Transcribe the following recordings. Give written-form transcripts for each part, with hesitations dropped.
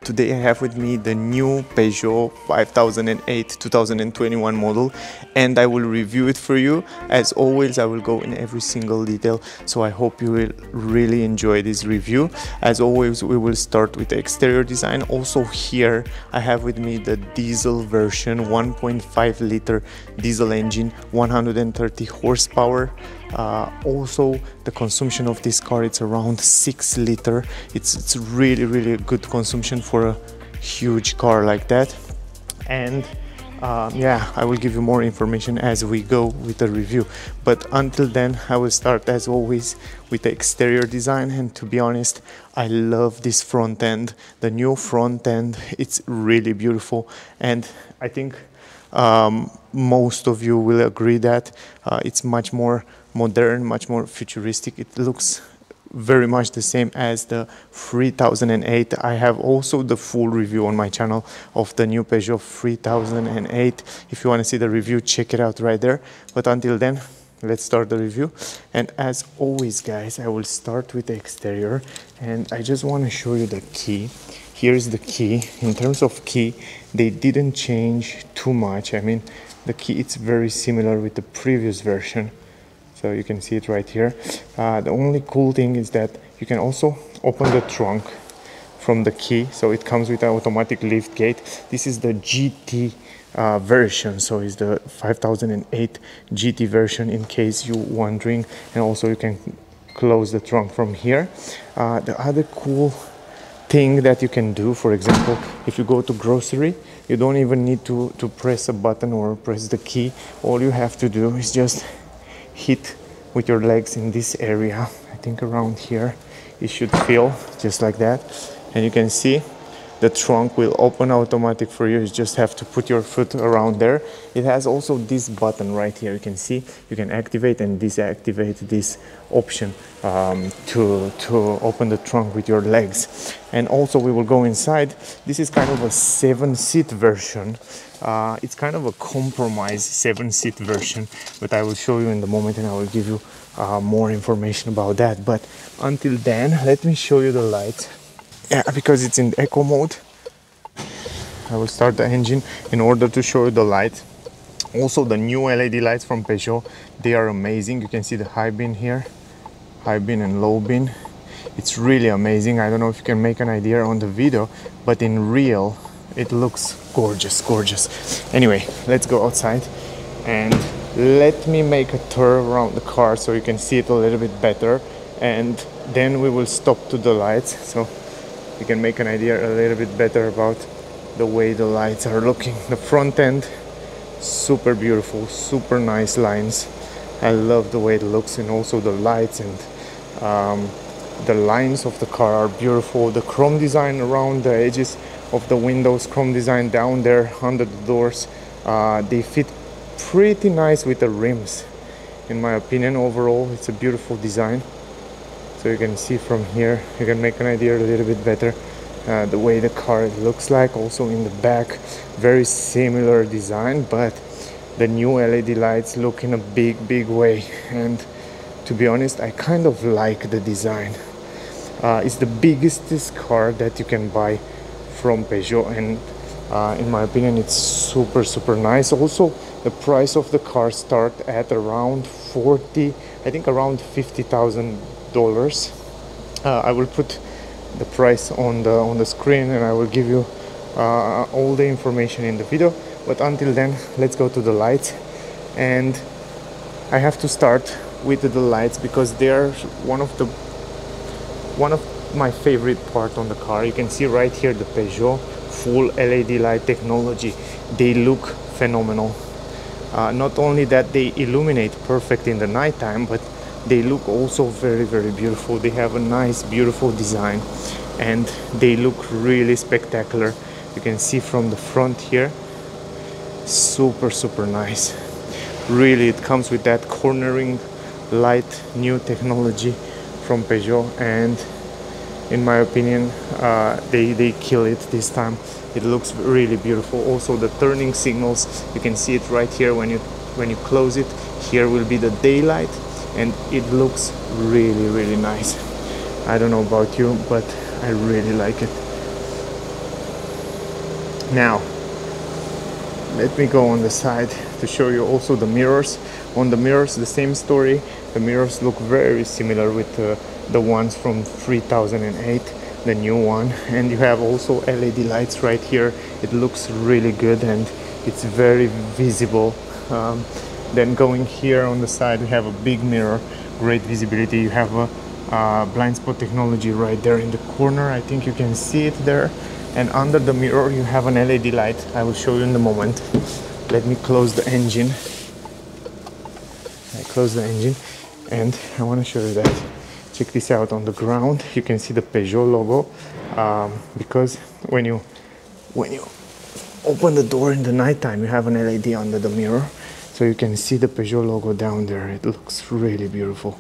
Today I have with me the new Peugeot 5008 2021 model, and I will review it for you. As always, I will go in every single detail, so I hope you will really enjoy this review. As always, we will start with the exterior design. Also here I have with me the diesel version, 1.5 liter diesel engine, 130 horsepower. Also the consumption of this car, it's around 6 liter. It's really good consumption for a huge car like that. And yeah, I will give you more information as we go with the review, but until then I will start as always with the exterior design. And to be honest, I love this front end, the new front end. It's really beautiful, and I think most of you will agree that it's much more modern, much more futuristic. It looks very much the same as the 3008. I have also the full review on my channel of the new Peugeot 3008. If you want to see the review, check it out right there. But until then, let's start the review. And as always guys, I will start with the exterior, and I just want to show you the key. Here's the key. In terms of key, they didn't change too much. I mean, the key, it's very similar with the previous version. So you can see it right here. The only cool thing is that you can also open the trunk from the key. So it comes with an automatic lift gate. This is the GT version. So it's the 5008 GT version, in case you're wondering. And also you can close the trunk from here. The other cool thing that you can do, for example, if you go to grocery, you don't even need to press a button or press the key. All you have to do is just hit with your legs in this area. I think around here it should feel just like that, and you can see the trunk will open automatic for you. You just have to put your foot around there. It has also this button right here. You can see you can activate and deactivate this option to open the trunk with your legs. And also we will go inside. This is kind of a 7-seat version. It's kind of a compromise 7-seat version, but I will show you in the moment, and I will give you more information about that. But until then, let me show you the lights. Yeah, because it's in eco mode, I will start the engine in order to show you the lights. Also the new LED lights from Peugeot, they are amazing. You can see the high beam here, high beam and low beam. It's really amazing. I don't know if you can make an idea on the video, but in real it looks gorgeous. Anyway, let's go outside and let me make a tour around the car so you can see it a little bit better, and then we will stop to the lights so you can make an idea a little bit better about the way the lights are looking. The front end, super beautiful, super nice lines. I love the way it looks, and also the lights and the lines of the car are beautiful. The chrome design around the edges of the windows, chrome design down there under the doors, they fit pretty nice with the rims. In my opinion, overall it's a beautiful design. So you can see from here, you can make an idea a little bit better the way the car looks like. Also in the back, very similar design, but the new LED lights look in a big way. And to be honest, I kind of like the design. It's the biggest car that you can buy from Peugeot, and in my opinion it's super nice. Also the price of the car start at around around $50,000. I will put the price on the screen, and I will give you all the information in the video. But until then, let's go to the lights. And I have to start with the lights because they are one of my favorite part on the car. You can see right here the Peugeot full LED light technology. They look phenomenal. Not only that they illuminate perfect in the nighttime, but they look also very beautiful. They have a nice beautiful design, and they look really spectacular. You can see from the front here, super nice. Really, it comes with that cornering light, new technology from Peugeot, and in my opinion they kill it this time. It looks really beautiful. Also the turning signals, you can see it right here. When you close it, here will be the daylight, and it looks really nice. I don't know about you, but I really like it. Now let me go on the side to show you also the mirrors. On the mirrors, the same story. The mirrors look very similar with the ones from 3008, the new one. And you have also LED lights right here. It looks really good and it's very visible. Then going here on the side, we have a big mirror, great visibility. You have a blind spot technology right there in the corner. I think you can see it there. And under the mirror you have an LED light. I will show you in a moment. Let me close the engine. I close the engine and I want to show you that. Check this out. On the ground you can see the Peugeot logo, because when you open the door in the nighttime you have an LED under the mirror, so you can see the Peugeot logo down there. It looks really beautiful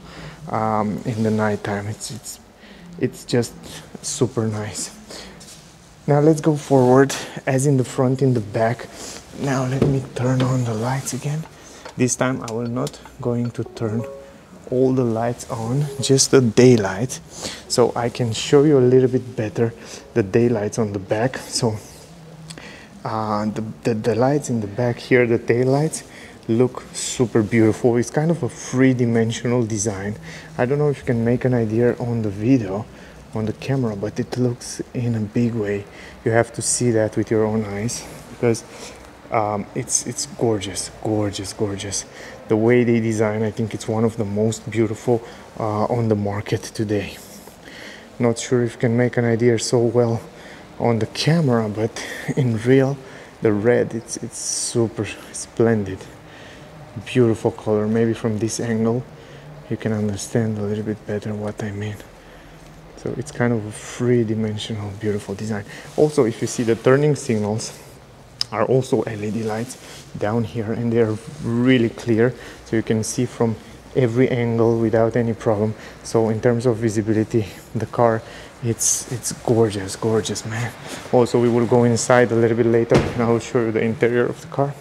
in the nighttime. It's just super nice. Now let's go forward, as in the front, in the back. Now let me turn on the lights again. This time I will not going to turn all the lights on, just the daylight, so I can show you a little bit better the daylights on the back. So the lights in the back here, the tail lights, look super beautiful. It's kind of a three-dimensional design. I don't know if you can make an idea on the video, on the camera, but it looks in a big way. You have to see that with your own eyes, because it's gorgeous, gorgeous, gorgeous. The way they design, I think it's one of the most beautiful on the market today. Not sure if you can make an idea so well on the camera, but in real, the red, it's super splendid. Beautiful color. Maybe from this angle you can understand a little bit better what I mean. So it's kind of a three-dimensional beautiful design. Also, if you see, the turning signals are also LED lights down here, and they're really clear, so you can see from every angle without any problem. So in terms of visibility, the car, it's gorgeous, gorgeous, man. Also, we will go inside a little bit later and I will show you the interior of the car,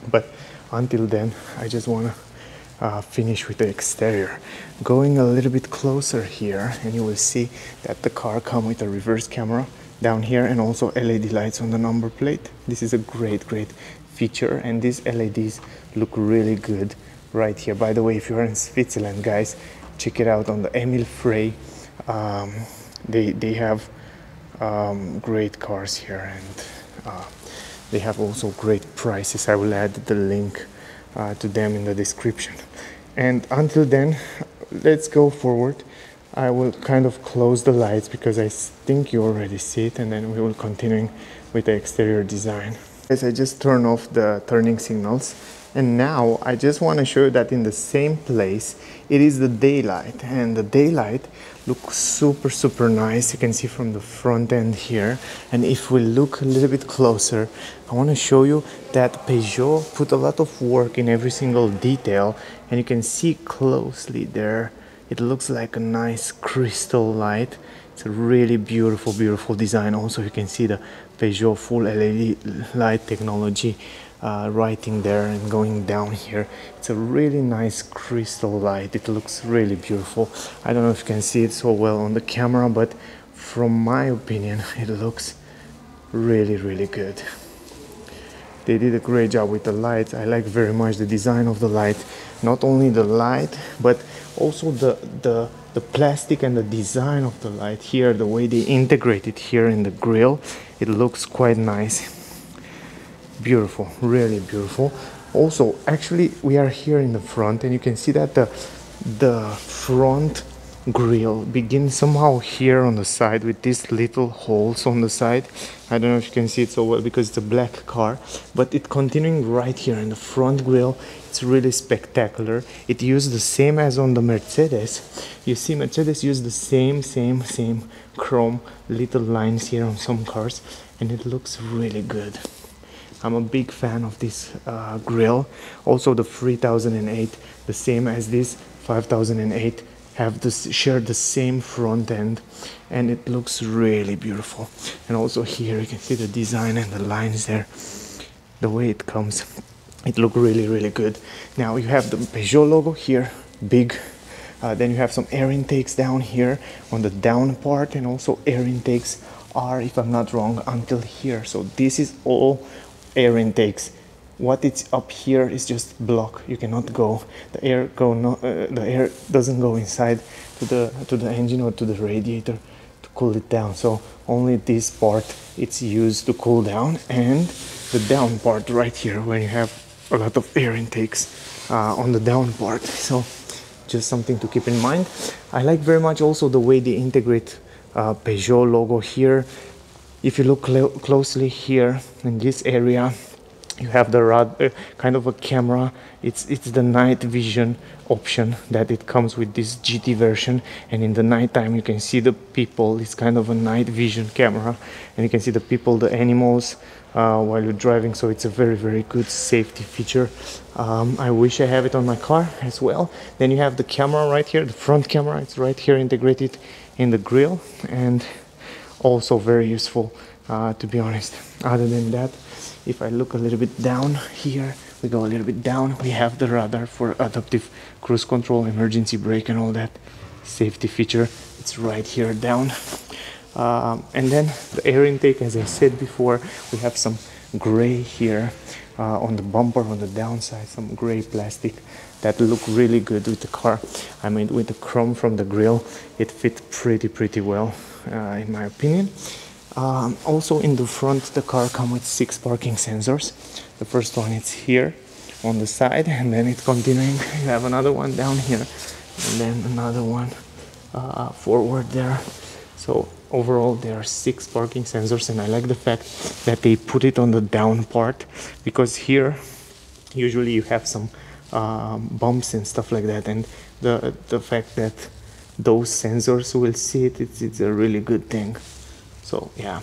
but until then I just want to finish with the exterior. Going a little bit closer here, and you will see that the car comes with a reverse camera down here and also LED lights on the number plate. This is a great feature, and these LEDs look really good right here. By the way, if you're in Switzerland, guys, check it out on the Emil Frey. They have great cars here, and they have also great prices. I will add the link to them in the description. And until then, let's go forward. I will kind of close the lights because I think you already see it, and then we will continue with the exterior design. As I just turned off the turning signals, and now I just want to show you that in the same place it is the daylight, and the daylight looks super nice. You can see from the front end here, and if we look a little bit closer, I want to show you that Peugeot put a lot of work in every single detail, and you can see closely there. It looks like a nice crystal light. It's a really beautiful design. Also, you can see the Peugeot full LED light technology writing there and going down here. It's a really nice crystal light. It looks really beautiful. I don't know if you can see it so well on the camera, but from my opinion, it looks really good. They did a great job with the lights. I like very much the design of the light. Not only the light, but also the plastic and the design of the light here, the way they integrate it here in the grille. It looks quite nice. Beautiful, really beautiful. Also, actually, we are here in the front, and you can see that the front grille begins somehow here on the side with these little holes on the side. I don't know if you can see it so well because it's a black car, but it continuing right here in the front grille. It's really spectacular. It used the same as on the Mercedes. You see, Mercedes used the same chrome little lines here on some cars, and it looks really good. I'm a big fan of this grille. Also, the 3008, the same as this 5008, share the same front end, and it looks really beautiful. And also here you can see the design and the lines there, the way it comes. It looks really good. Now you have the Peugeot logo here, big. Then you have some air intakes down here on the down part, and also air intakes are, if I'm not wrong, until here. So this is all air intakes. What it's up here is just block. You cannot go. The air doesn't go inside to the engine or to the radiator to cool it down. So only this part it's used to cool down, and the down part right here when you have a lot of air intakes on the down part. So just something to keep in mind. I like very much also the way they integrate Peugeot logo here. If you look closely here in this area, you have the kind of a camera. It's the night vision option that it comes with this GT version, and in the night time you can see the people. It's kind of a night vision camera, and you can see the people, the animals while you're driving. So it's a very good safety feature. I wish I have it on my car as well. Then you have the camera right here, the front camera. It's right here integrated in the grille, and also very useful to be honest. Other than that, if I look a little bit down here, we go a little bit down, we have the radar for adaptive cruise control, emergency brake and all that safety feature. It's right here down. And then the air intake, as I said before, we have some gray here on the bumper, on the downside, some gray plastic that look really good with the car. I mean, with the chrome from the grille, it fit pretty well in my opinion. Also in the front, the car comes with 6 parking sensors. The first one is here on the side, and then it's continuing. You have another one down here, and then another one forward there. So overall there are 6 parking sensors, and I like the fact that they put it on the down part, because here usually you have some bumps and stuff like that, and the fact that those sensors will see it, it's a really good thing. So yeah,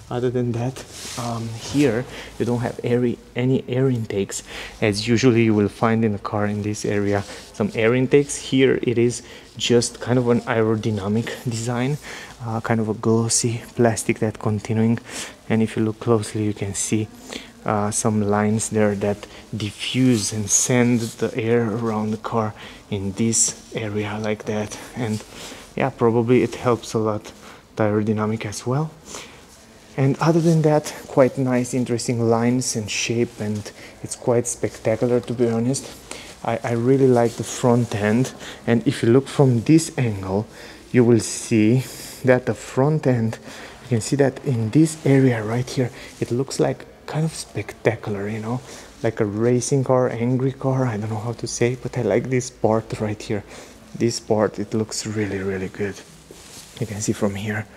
other than that, here you don't have any air intakes, as usually you will find in a car in this area some air intakes. Here it is just kind of an aerodynamic design, kind of a glossy plastic that continuing, and if you look closely you can see some lines there that diffuse and send the air around the car in this area like that. And yeah, probably it helps a lot the aerodynamic as well. And other than that, quite nice, interesting lines and shape, and it's quite spectacular to be honest. I really like the front end, and if you look from this angle you will see that the front end, you can see that in this area right here, it looks like kind of spectacular, you know, like a racing car, angry car, I don't know how to say, but I like this part right here. This part, it looks really good. You can see from here,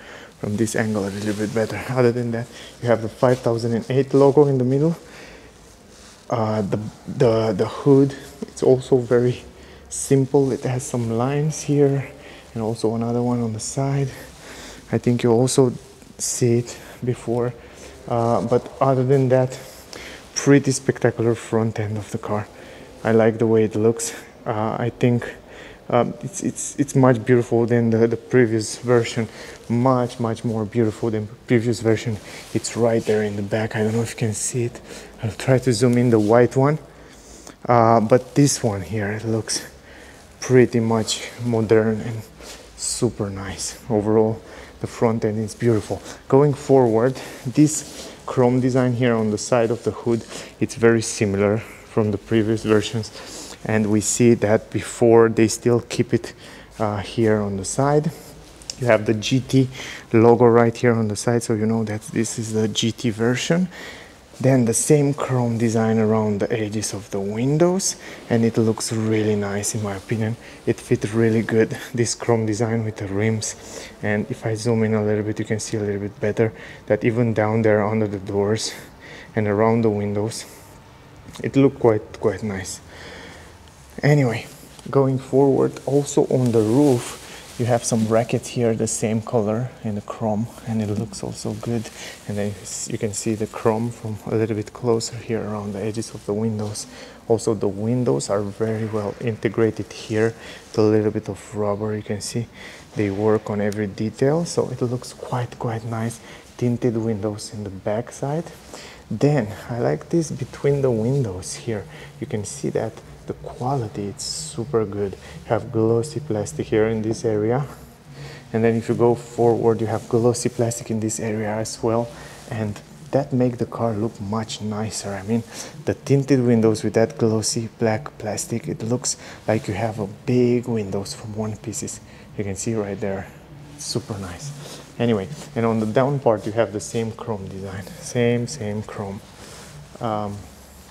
from this angle, a little bit better. Other than that, you have the 5008 logo in the middle. The hood, it's also very simple. It has some lines here and also another one on the side. I think you also see it before, but other than that, pretty spectacular front end of the car. I like the way it looks. I think it's much beautiful than the previous version, much more beautiful than previous version. It's right there in the back. I don't know if you can see it. I'll try to zoom in the white one, but this one here, it looks pretty much modern and super nice. Overall, the front end is beautiful. Going forward, this chrome design here on the side of the hood, it's very similar from the previous versions, and we see that before they still keep it here on the side. You have the GT logo right here on the side, so you know that this is the GT version. Then the same chrome design around the edges of the windows, and it looks really nice in my opinion. It fits really good, this chrome design with the rims. And if I zoom in a little bit, you can see a little bit better that even down there under the doors and around the windows, it looked quite nice. Anyway, going forward, also on the roof, you have some brackets here, the same color in the chrome, and it looks also good. And then you can see the chrome from a little bit closer here around the edges of the windows. Also, the windows are very well integrated here. The little bit of rubber, you can see they work on every detail, so it looks quite nice. Tinted windows in the back side. Then I like this between the windows here. You can see that the quality, it's super good. You have glossy plastic here in this area, And then if you go forward, you have glossy plastic in this area as well, and that make the car look much nicer. I mean, the tinted windows with that glossy black plastic, it looks like you have a big windows from one pieces. You can see right there, super nice. Anyway, and on the down part you have the same chrome design, same chrome.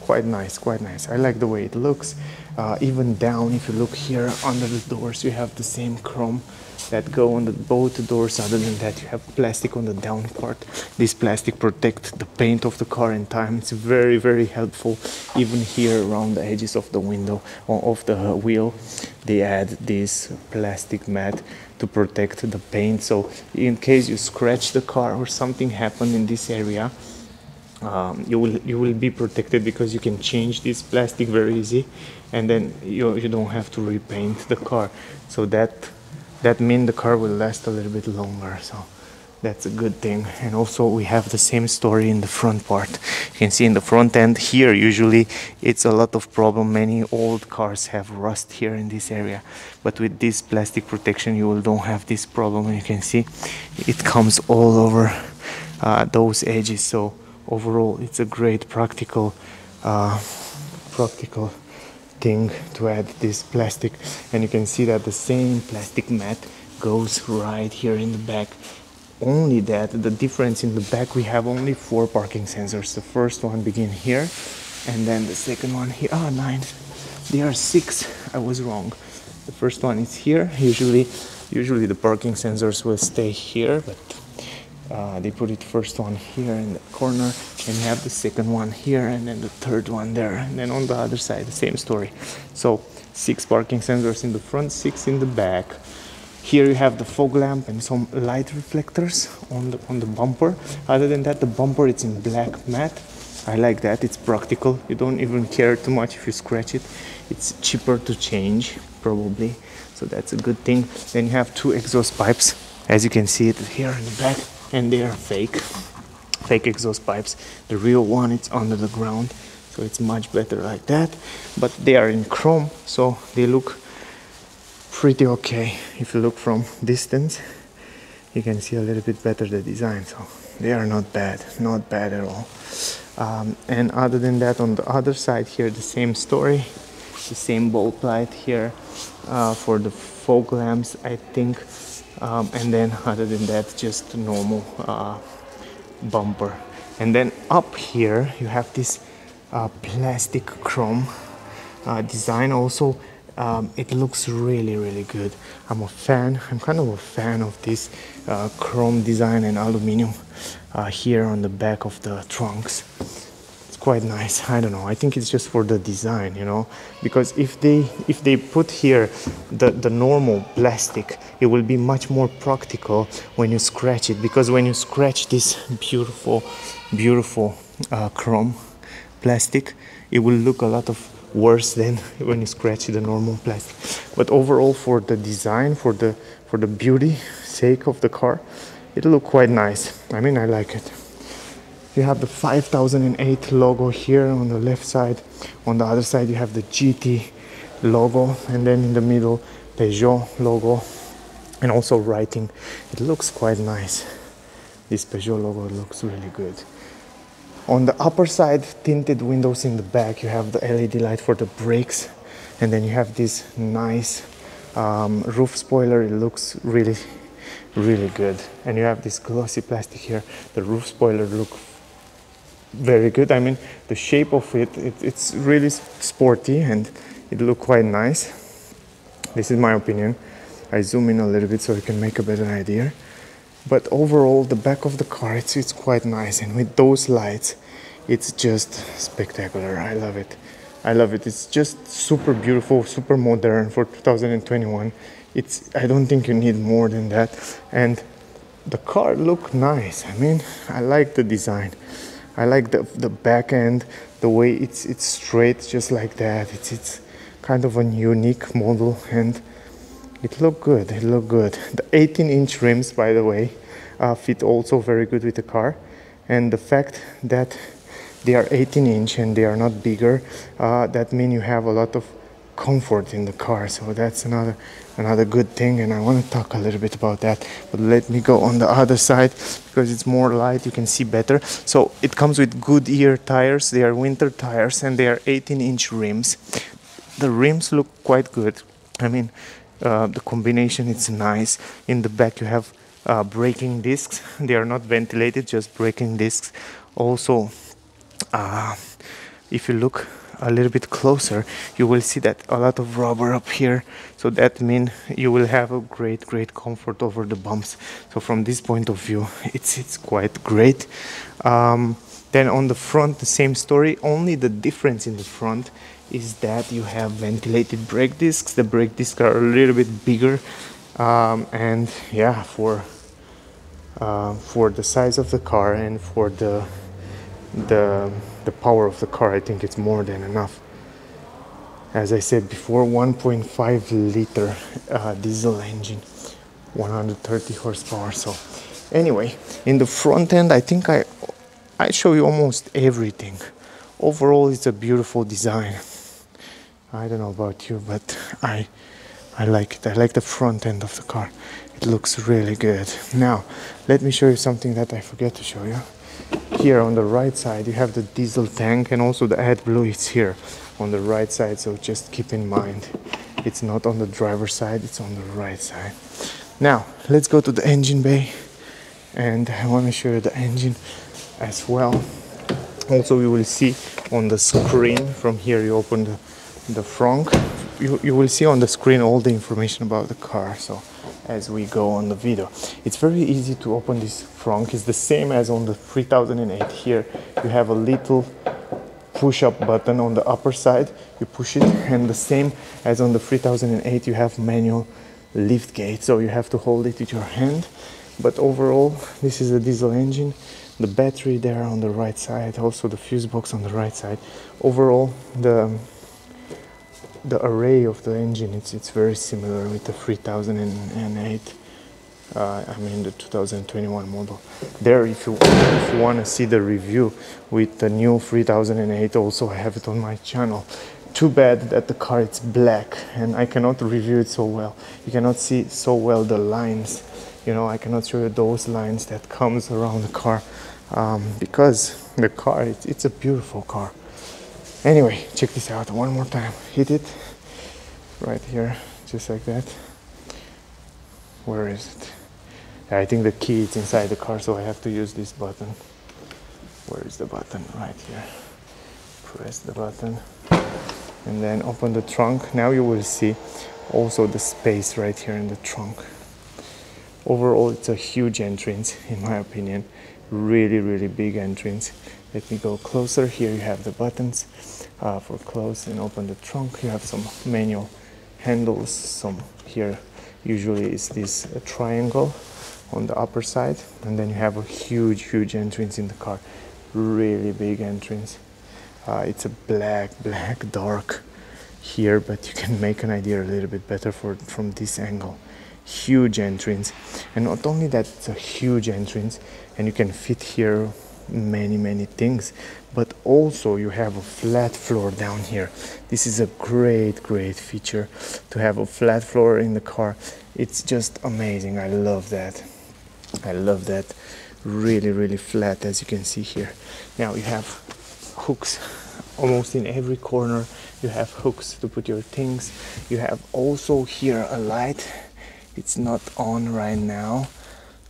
Quite nice, quite nice. I like the way it looks. Even down, if you look here under the doors, you have the same chrome that go on the both doors. Other than that, you have plastic on the down part. This plastic protects the paint of the car in time. It's very helpful. Even here around the edges of the window or of the wheel, they add this plastic mat to protect the paint. So in case you scratch the car or something happened in this area, you will be protected, because you can change this plastic very easy, and then you don't have to repaint the car. So that means the car will last a little bit longer, so that's a good thing. And also we have the same story in the front part. You can see in the front end here, usually it's a lot of problem. Many old cars have rust here in this area, but with this plastic protection you will don't have this problem. And you can see it comes all over those edges. So overall it's a great practical thing to add this plastic. And you can see that the same plastic mat goes right here in the back. Only that the difference in the back, we have only 4 parking sensors. The first one begin here, and then the second one here. 9. There are 6. I was wrong. The first one is here. Usually the parking sensors will stay here, but they put it first one here in the corner, and you have the second one here, and then the third one there, and then on the other side the same story. So 6 parking sensors in the front, 6 in the back. Here you have the fog lamp and some light reflectors on the bumper. Other than that, the bumper, it's in black matte. I like that. It's practical. You don't even care too much if you scratch it. It's cheaper to change probably, so that's a good thing. Then you have 2 exhaust pipes, as you can see it here in the back, and they are fake exhaust pipes. The real one, it's under the ground, so it's much better like that. But they are in chrome, so they look pretty okay. If you look from distance, you can see a little bit better the design, so they are not bad at all. And other than that, on the other side here, the same story, the same bulb light here for the fog lamps, I think. And then other than that, just normal bumper. And then up here you have this plastic chrome design also. It looks really good. I'm kind of a fan of this chrome design and aluminum here on the back of the trunks. It's quite nice. I don't know, I think it's just for the design, you know, because if they put here the normal plastic, it will be much more practical when you scratch it, because when you scratch this beautiful chrome plastic, it will look a lot of worse than when you scratch the normal plastic. But overall, for the design, for the beauty sake of the car, it'll look quite nice. I mean, I like it. You have the 5008 logo here on the left side. On the other side you have the GT logo, and then in the middle Peugeot logo, and also writing. It looks quite nice. This Peugeot logo looks really good. On the upper side, tinted windows in the back. You have the LED light for the brakes, and then you have this nice roof spoiler. It looks really good. And you have this glossy plastic here. The roof spoiler look very good. I mean, the shape of it's really sporty, and it look quite nice. This is my opinion. I zoom in a little bit so you can make a better idea. But overall, the back of the car, it's quite nice, and with those lights, it's just spectacular. I love it. It's just super beautiful, super modern for 2021. I don't think you need more than that. And the car look nice. I mean, I like the design. I like the back end, the way it's straight, just like that. It's kind of a unique model, and it looked good. The 18-inch rims, by the way, fit also very good with the car. And the fact that they are 18-inch and they are not bigger, that means you have a lot of comfort in the car, so that's another good thing, and I want to talk a little bit about that. But let me go on the other side because it's more light, you can see better. So it comes with Goodyear tires. They are winter tires and they are 18-inch rims. The rims look quite good. I mean, the combination, it's nice. In the back you have braking discs. They are not ventilated, just braking discs. Also, if you look a little bit closer, you will see that a lot of rubber up here, so that means you will have a great comfort over the bumps. So from this point of view, it's quite great. Then on the front, the same story, only the difference in the front is that you have ventilated brake discs. The brake discs are a little bit bigger, and yeah, for the size of the car and for the power of the car, I think it's more than enough. As I said before, 1.5 liter diesel engine, 130 horsepower. So anyway, in the front end, I think I show you almost everything. Overall, it's a beautiful design. I don't know about you, but I like it. I like the front end of the car. It looks really good. Now let me show you something that I forget to show you. Here on the right side you have the diesel tank, and also the AdBlue is here on the right side, so just keep in mind it's not on the driver's side, it's on the right side. Now let's go to the engine bay, and I want to show you the engine as well. Also, you will see on the screen, from here you open the front, you will see on the screen all the information about the car. So as we go on the video, it's very easy to open this front. It's the same as on the 3008. Here you have a little push-up button on the upper side, you push it, and the same as on the 3008 you have manual lift gate, so you have to hold it with your hand. But overall, this is a diesel engine. The battery there on the right side, also the fuse box on the right side. Overall, the array of the engine, it's very similar with the 3008. I mean the 2021 model. There, if you want to see the review with the new 3008, also I have it on my channel. Too bad that the car is black and I cannot review it so well. You cannot see so well the lines. You know, I cannot show you those lines that comes around the car, because the car, it's a beautiful car. Anyway, check this out one more time. Hit it right here, just like that. Where is it? I think the key is inside the car, so I have to use this button. Where is the button? Right here. Press the button and then open the trunk. Now you will see also the space right here in the trunk. Overall, it's a huge entrance, in my opinion. Really big entrance. Let me go closer. Here you have the buttons for close and open the trunk. You have some manual handles. Some here usually is this triangle on the upper side, and then you have a huge entrance in the car. Really big entrance. It's a black dark here, but you can make an idea a little bit better from this angle. Huge entrance, and not only that, it's a huge entrance and you can fit here many things, but also you have a flat floor down here. This is a great feature, to have a flat floor in the car. It's just amazing. I love that. Really flat, as you can see here. Now you have hooks almost in every corner. You have hooks to put your things. You have also here a light. It's not on right now,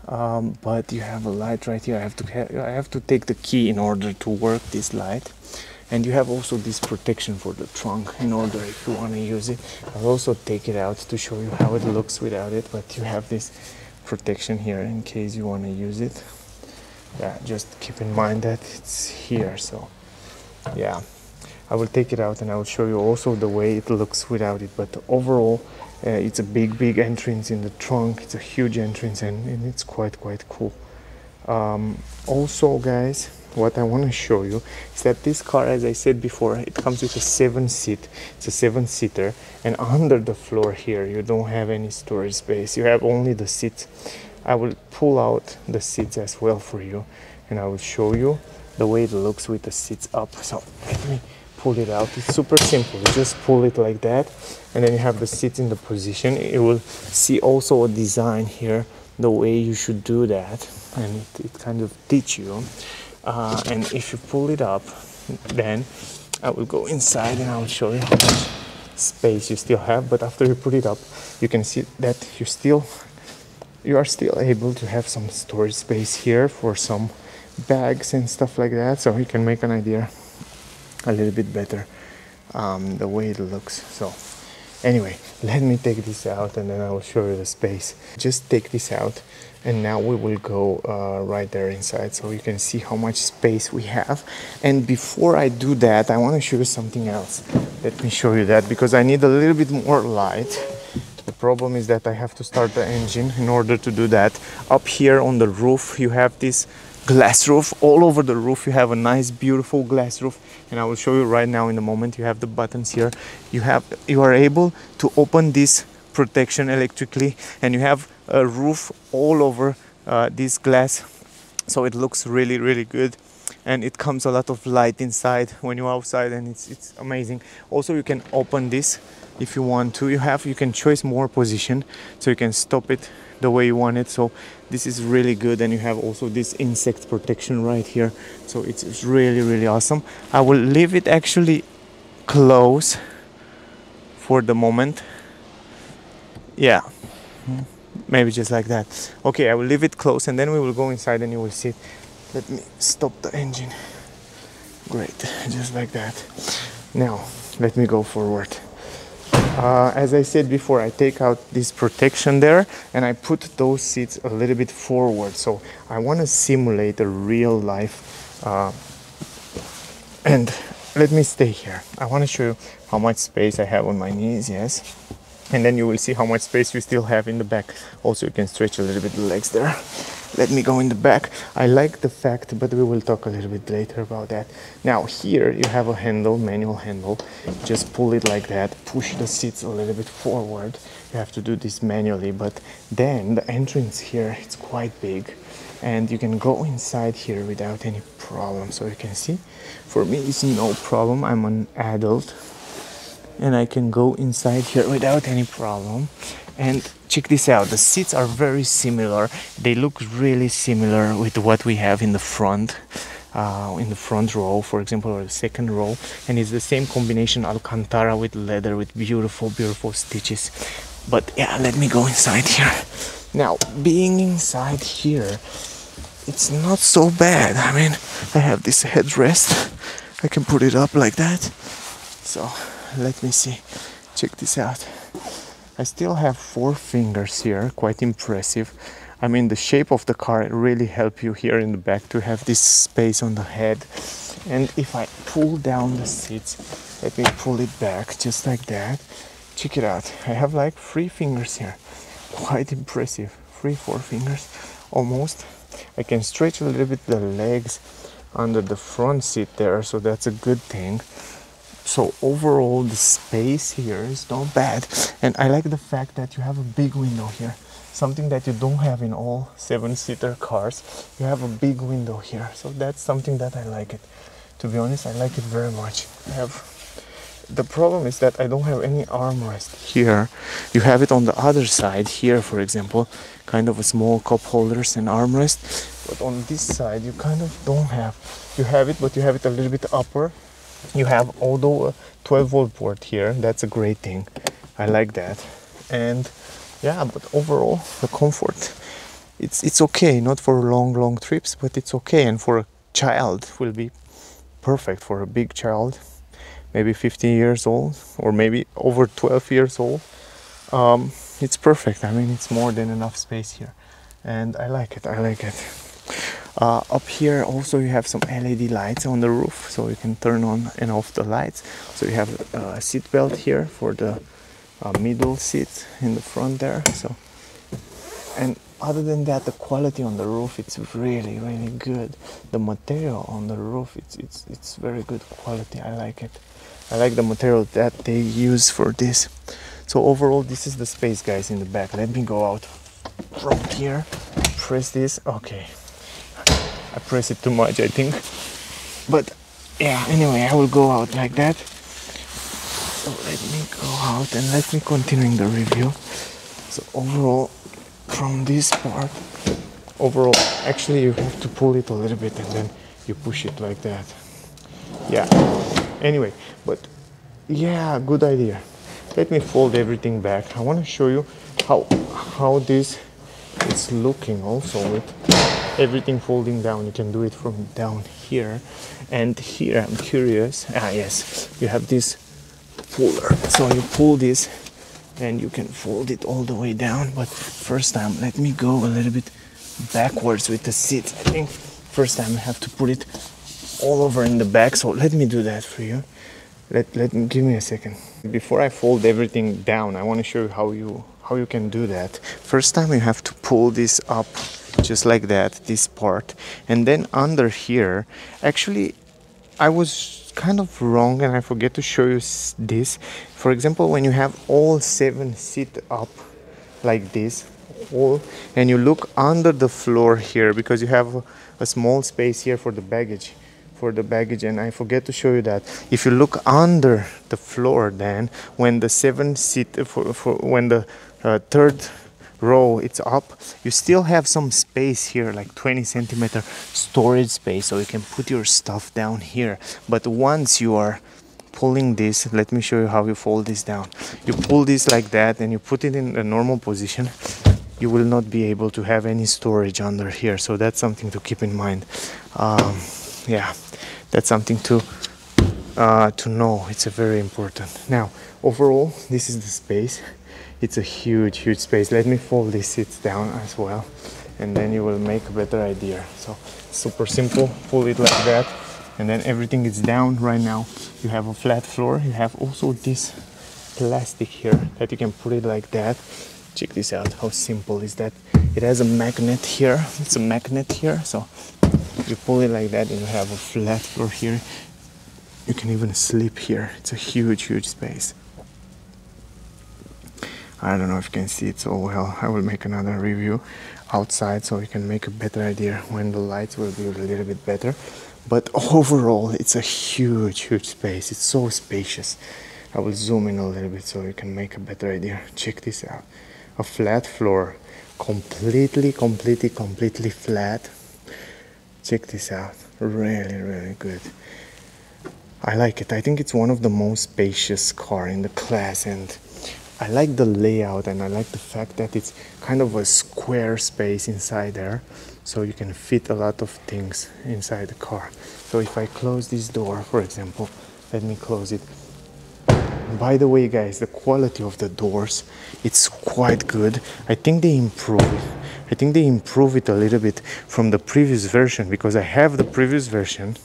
but you have a light right here. I have to take the key in order to work this light. And you have also this protection for the trunk in order, if you want to use it. I'll also take it out to show you how it looks without it, but you have this protection here in case you want to use it. Yeah, just keep in mind that it's here. So yeah, I will take it out and I will show you also the way it looks without it. But overall, it's a big entrance in the trunk. It's a huge entrance, and it's quite cool. Also, guys, what I want to show you is that this car, as I said before, it comes with a 7-seat. It's a 7-seater, and under the floor here you don't have any storage space. You have only the seats. I will pull out the seats as well for you, and I will show you the way it looks with the seats up. So let me pull it out. It's super simple. You just pull it like that, and then you have the seat in the position. You will see also a design here, the way you should do that, and it kind of teach you. And if you pull it up, then I will go inside and I will show you how much space you still have. But after you put it up, you can see that you are still able to have some storage space here for some bags and stuff like that, so you can make an idea a little bit better the way it looks. So anyway, let me take this out and then I will show you the space. Just take this out, and now we will go right there inside so you can see how much space we have. And before I do that, I want to show you something else. Let me show you that, because I need a little bit more light. The problem is that I have to start the engine in order to do that. Up here on the roof, you have this glass roof. All over the roof you have a nice beautiful glass roof, and I will show you right now in a moment. You have the buttons here. You are able to open this protection electrically, and you have a roof all over this glass, so it looks really, really good, and it comes a lot of light inside when you're outside, and it's amazing. Also, you can open this if you want to. You can choose more position, so you can stop it the way you want it. So this is really good, and you have also this insect protection right here, so it's really, really awesome. I will leave it actually close for the moment. Yeah, maybe just like that. Okay, I will leave it close, and then we will go inside and you will see it. Let me stop the engine. Great, just like that. Now let me go forward. As I said before, I take out this protection there and I put those seats a little bit forward. So I want to simulate a real life. And let me stay here. I want to show you how much space I have on my knees, yes. And then you will see how much space you still have in the back. Also, you can stretch a little bit the legs there. Let me go in the back. I like the fact, but we will talk a little bit later about that. Now here you have a handle, manual handle. Just pull it like that, push the seats a little bit forward. You have to do this manually, but then the entrance here, it's quite big, and you can go inside here without any problem. So you can see, for me it's no problem. I'm an adult and I can go inside here without any problem. And check this out, the seats are very similar. They look really similar with what we have in the front row, for example, or the second row. And it's the same combination, Alcantara with leather, with beautiful, beautiful stitches. But yeah, let me go inside here. Now, being inside here, it's not so bad. I mean, I have this headrest. I can put it up like that. So let me see, check this out. I still have 4 fingers here, quite impressive. I mean, the shape of the car really helps you here in the back to have this space on the head. And if I pull down the seats, let me pull it back just like that. Check it out, I have like 3 fingers here, quite impressive. 3-4 fingers almost. I can stretch a little bit the legs under the front seat there, so that's a good thing. So overall the space here is not bad, and I like the fact that you have a big window here, something that you don't have in all 7-seater cars. You have a big window here, so that's something that I like it. To be honest, I like it very much. The problem is that I don't have any armrest here. You have it on the other side here, for example, kind of a small cup holders and armrest, but on this side you kind of don't have. You have it, but you have it a little bit upper. You have although a 12-volt port here, that's a great thing. I like that. And yeah, but overall the comfort, it's okay, not for long trips, but it's okay. And for a child will be perfect. For a big child, maybe 15 years old or maybe over 12 years old, it's perfect. I mean, it's more than enough space here, and I like it. Up here also you have some LED lights on the roof, so you can turn on and off the lights. So you have a seat belt here for the middle seat in the front there. So, and other than that, the quality on the roof, it's really, really good. The material on the roof, it's very good quality. I like it. I like the material that they use for this. So overall, this is the space, guys, in the back. Let me go out from here, press this. Okay, I press it too much, I think, but yeah, anyway, I will go out like that. So let me go out and let me continue the review. So overall, from this part, overall, actually you have to pull it a little bit and then you push it like that. Yeah, anyway, but yeah, good idea. Let me fold everything back. I want to show you how this is looking also with everything folding down. You can do it from down here and here. I'm curious. Yes, you have this puller, so you pull this and you can fold it all the way down. But first time, let me go a little bit backwards with the seat. I think first time I have to put it all over in the back, so let me do that for you. Let me give me a second. Before I fold everything down, I want to show you how you can do that. First time you have to pull this up just like that, this part, and then under here, actually I was kind of wrong and I forget to show you this. For example, when you have all 7 seat up like this, and you look under the floor here, because you have a small space here for the baggage, and I forget to show you that if you look under the floor, then when the 7 seat when the third row it's up, you still have some space here, like 20 centimeter storage space, so you can put your stuff down here. But once you are pulling this, let me show you how you fold this down. You pull this like that and you put it in a normal position. You will not be able to have any storage under here, so that's something to keep in mind. Yeah, that's something to know. It's a very important. Now overall, this is the space. It's a huge space. Let me fold these seats down as well, and then you will make a better idea. So super simple. Pull it like that, and then everything is down. Right now you have a flat floor. You have also this plastic here that you can put it like that. Check this out. How simple is that? It has a magnet here. It's a magnet here, so you pull it like that and you have a flat floor here. You can even sleep here. It's a huge space. I don't know if you can see it so well. I will make another review outside so you can make a better idea when the lights will be a little bit better. But overall, it's a huge space. It's so spacious. I will zoom in a little bit so you can make a better idea. Check this out. A flat floor, completely flat. Check this out. Really good. I like it. I think it's one of the most spacious car in the class, and I like the layout, and I like the fact that it's kind of a square space inside there, so you can fit a lot of things inside the car. So if I close this door, for example, let me close it. By the way, guys, the quality of the doors, it's quite good. I think they improve it. I think they improve it a little bit from the previous version, because I have the previous version.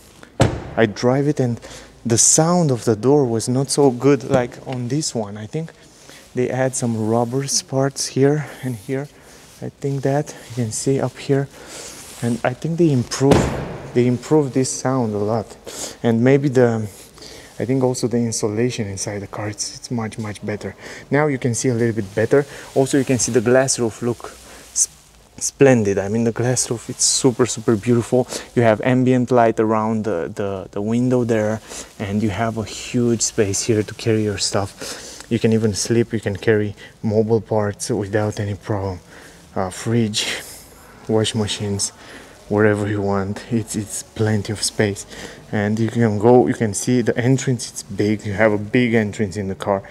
I drive it and the sound of the door was not so good like on this one. I think they add some rubber parts here and here. I think that you can see up here, and I think they improve this sound a lot. And maybe I think also the insulation inside the car, it's much better. Now you can see a little bit better. Also you can see the glass roof look splendid. I mean, the glass roof, it's super beautiful. You have ambient light around the window there, and you have a huge space here to carry your stuff. You can even sleep. You can carry mobile parts without any problem. Fridge, wash machines, wherever you want. It's plenty of space, and you can see the entrance. It's big. You have a big entrance in the car,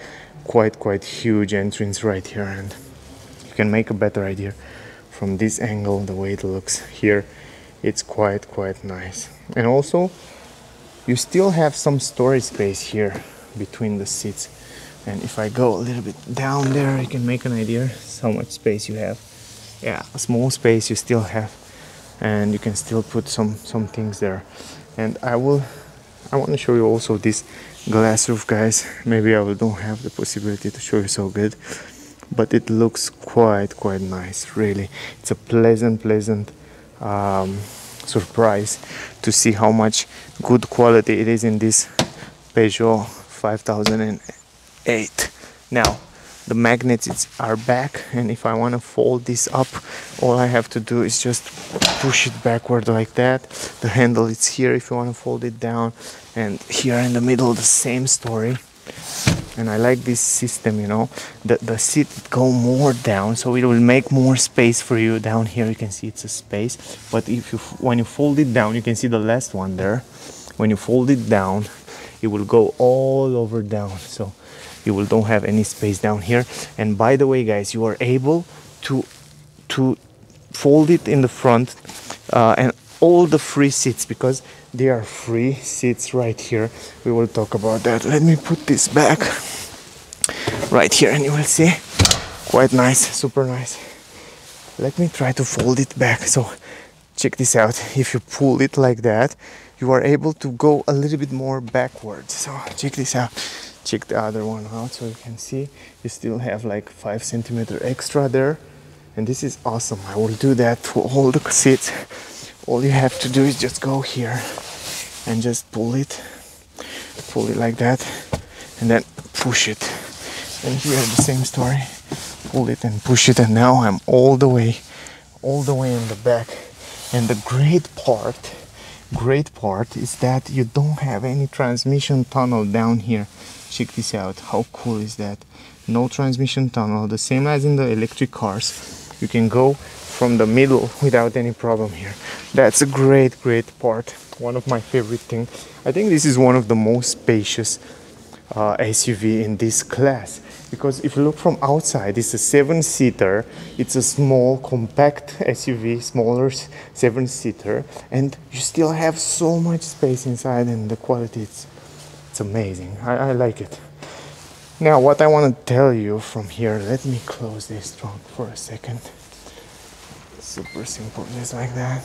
quite huge entrance right here, and you can make a better idea from this angle. The way it looks here, it's quite nice. And also you still have some storage space here between the seats, and if I go a little bit down there, you can make an idea how much space you have. Yeah, a small space you still have, and you can still put some things there. And I want to show you also this glass roof, guys. Maybe I don't have the possibility to show you so good, but it looks quite nice. Really, it's a pleasant surprise to see how much good quality it is in this Peugeot 5008. Now the magnets are back, and if I want to fold this up, all I have to do is just push it backward like that. The handle is here if you want to fold it down, and here in the middle the same story. And I like this system, you know, the seat go more down, so it will make more space for you. Down here you can see it's a space, but when you fold it down, you can see the last one there. When you fold it down, it will go all over down, so you will don't have any space down here. And by the way, guys, you are able to fold it in the front, and all the free seats, because they are free seats right here. We will talk about that. Let me put this back right here, and you will see quite nice, super nice. Let me try to fold it back. So check this out. If you pull it like that, you are able to go a little bit more backwards. So check this out. Check the other one out, so you can see you still have like 5 centimeters extra there, and this is awesome. I will do that to all the seats. All you have to do is just go here and just pull it like that, and then push it. And here the same story. Pull it and push it, and now I'm all the way in the back. And the great part is that you don't have any transmission tunnel down here. Check this out. How cool is that? No transmission tunnel, the same as in the electric cars. You can go from the middle without any problem here. That's a great part. One of my favorite things. I think this is one of the most spacious SUV in this class, because if you look from outside, it's a 7-seater. It's a small compact SUV, smaller 7-seater, and you still have so much space inside, and the quality, it's amazing. I like it. Now what I want to tell you from here, let me close this trunk for a second. Super simple, just like that.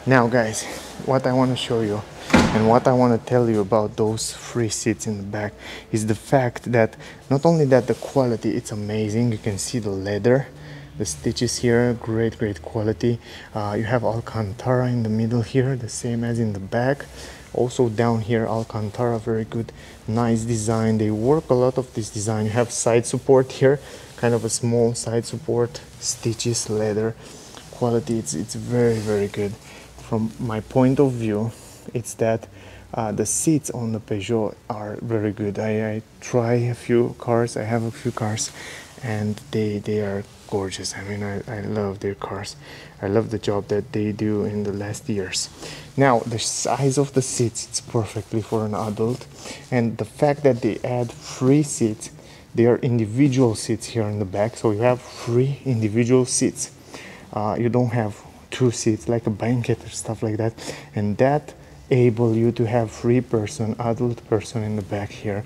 Now guys, what I want to show you and what I want to tell you about those free seats in the back is the fact that not only that the quality, it's amazing. You can see the leather, the stitches here, great quality. You have Alcantara in the middle here, the same as in the back. Also down here, Alcantara, very good, nice design. They work a lot of this design. You have side support here, kind of a small side support, stitches, leather, quality. It's very good. From my point of view, it's that the seats on the Peugeot are very good. I try a few cars, I have a few cars, and they are gorgeous. I mean, I love their cars. I love the job that they do in the last years. Now, the size of the seats, it's perfectly for an adult, and the fact that they add free seats, they are individual seats here in the back, so you have free individual seats. You don't have 2 seats like a banquet or stuff like that, and that able you to have free person, adult person in the back here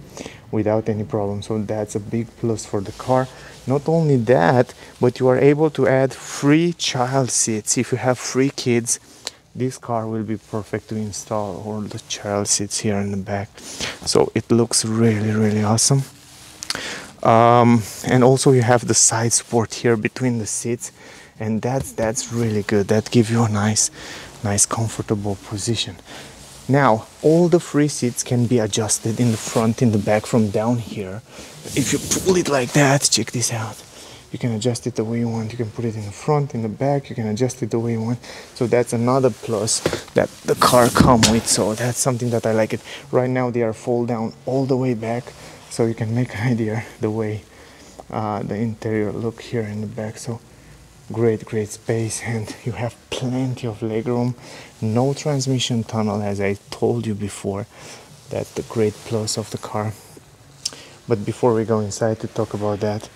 without any problem. So that's a big plus for the car. Not only that, but you are able to add free child seats. If you have free kids, this car will be perfect to install all the child seats here in the back. So it looks really awesome. And also you have the side support here between the seats, and that's really good. That gives you a nice comfortable position. Now all the free seats can be adjusted in the front, in the back, from down here. If you pull it like that, check this out, you can adjust it the way you want. You can put it in the front, in the back, you can adjust it the way you want. So that's another plus that the car comes with. So that's something that I like it. Right now they are fold down all the way back, so you can make an idea the way the interior look here in the back. So great space, and you have plenty of legroom. No transmission tunnel, as I told you before. That's the great plus of the car. But before we go inside to talk about that,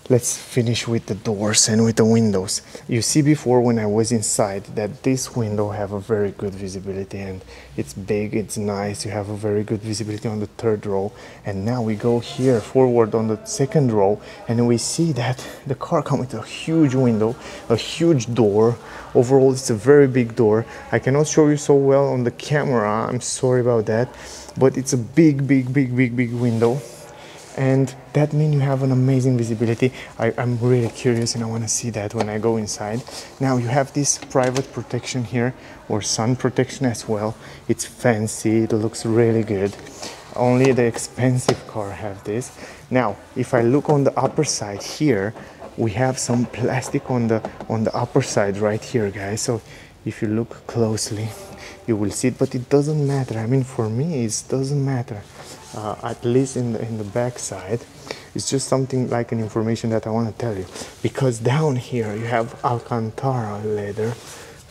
let's finish with the doors and with the windows. You see before when I was inside that this window have a very good visibility, and it's big, it's nice. You have a very good visibility on the 3rd row, and now we go here forward on the 2nd row, and we see that the car comes with a huge window, a huge door. Overall, it's a very big door. I cannot show you so well on the camera, I'm sorry about that, but it's a big window. And that means you have an amazing visibility. I'm really curious, and I want to see that when I go inside. Now you have this private protection here, or sun protection as well. It's fancy, it looks really good. Only the expensive car have this. Now, if I look on the upper side here, we have some plastic on the upper side right here, guys. So if you look closely, you will see it, but it doesn't matter. I mean, for me, it doesn't matter. At least in the back side, it's just something like an information that I want to tell you. Because down here you have Alcantara leather.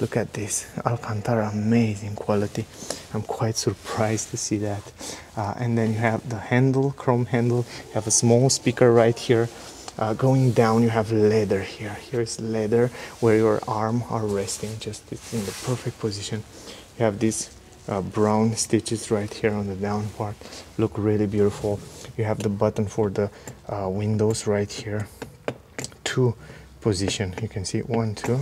Look at this, Alcantara, amazing quality. I'm quite surprised to see that. And then you have the handle, chrome handle. You have a small speaker right here. Going down, you have leather here. Here is leather where your arm are resting. Just it's in the perfect position. You have these brown stitches right here on the down part. Look really beautiful. You have the button for the windows right here. 2 position. You can see 1, 2.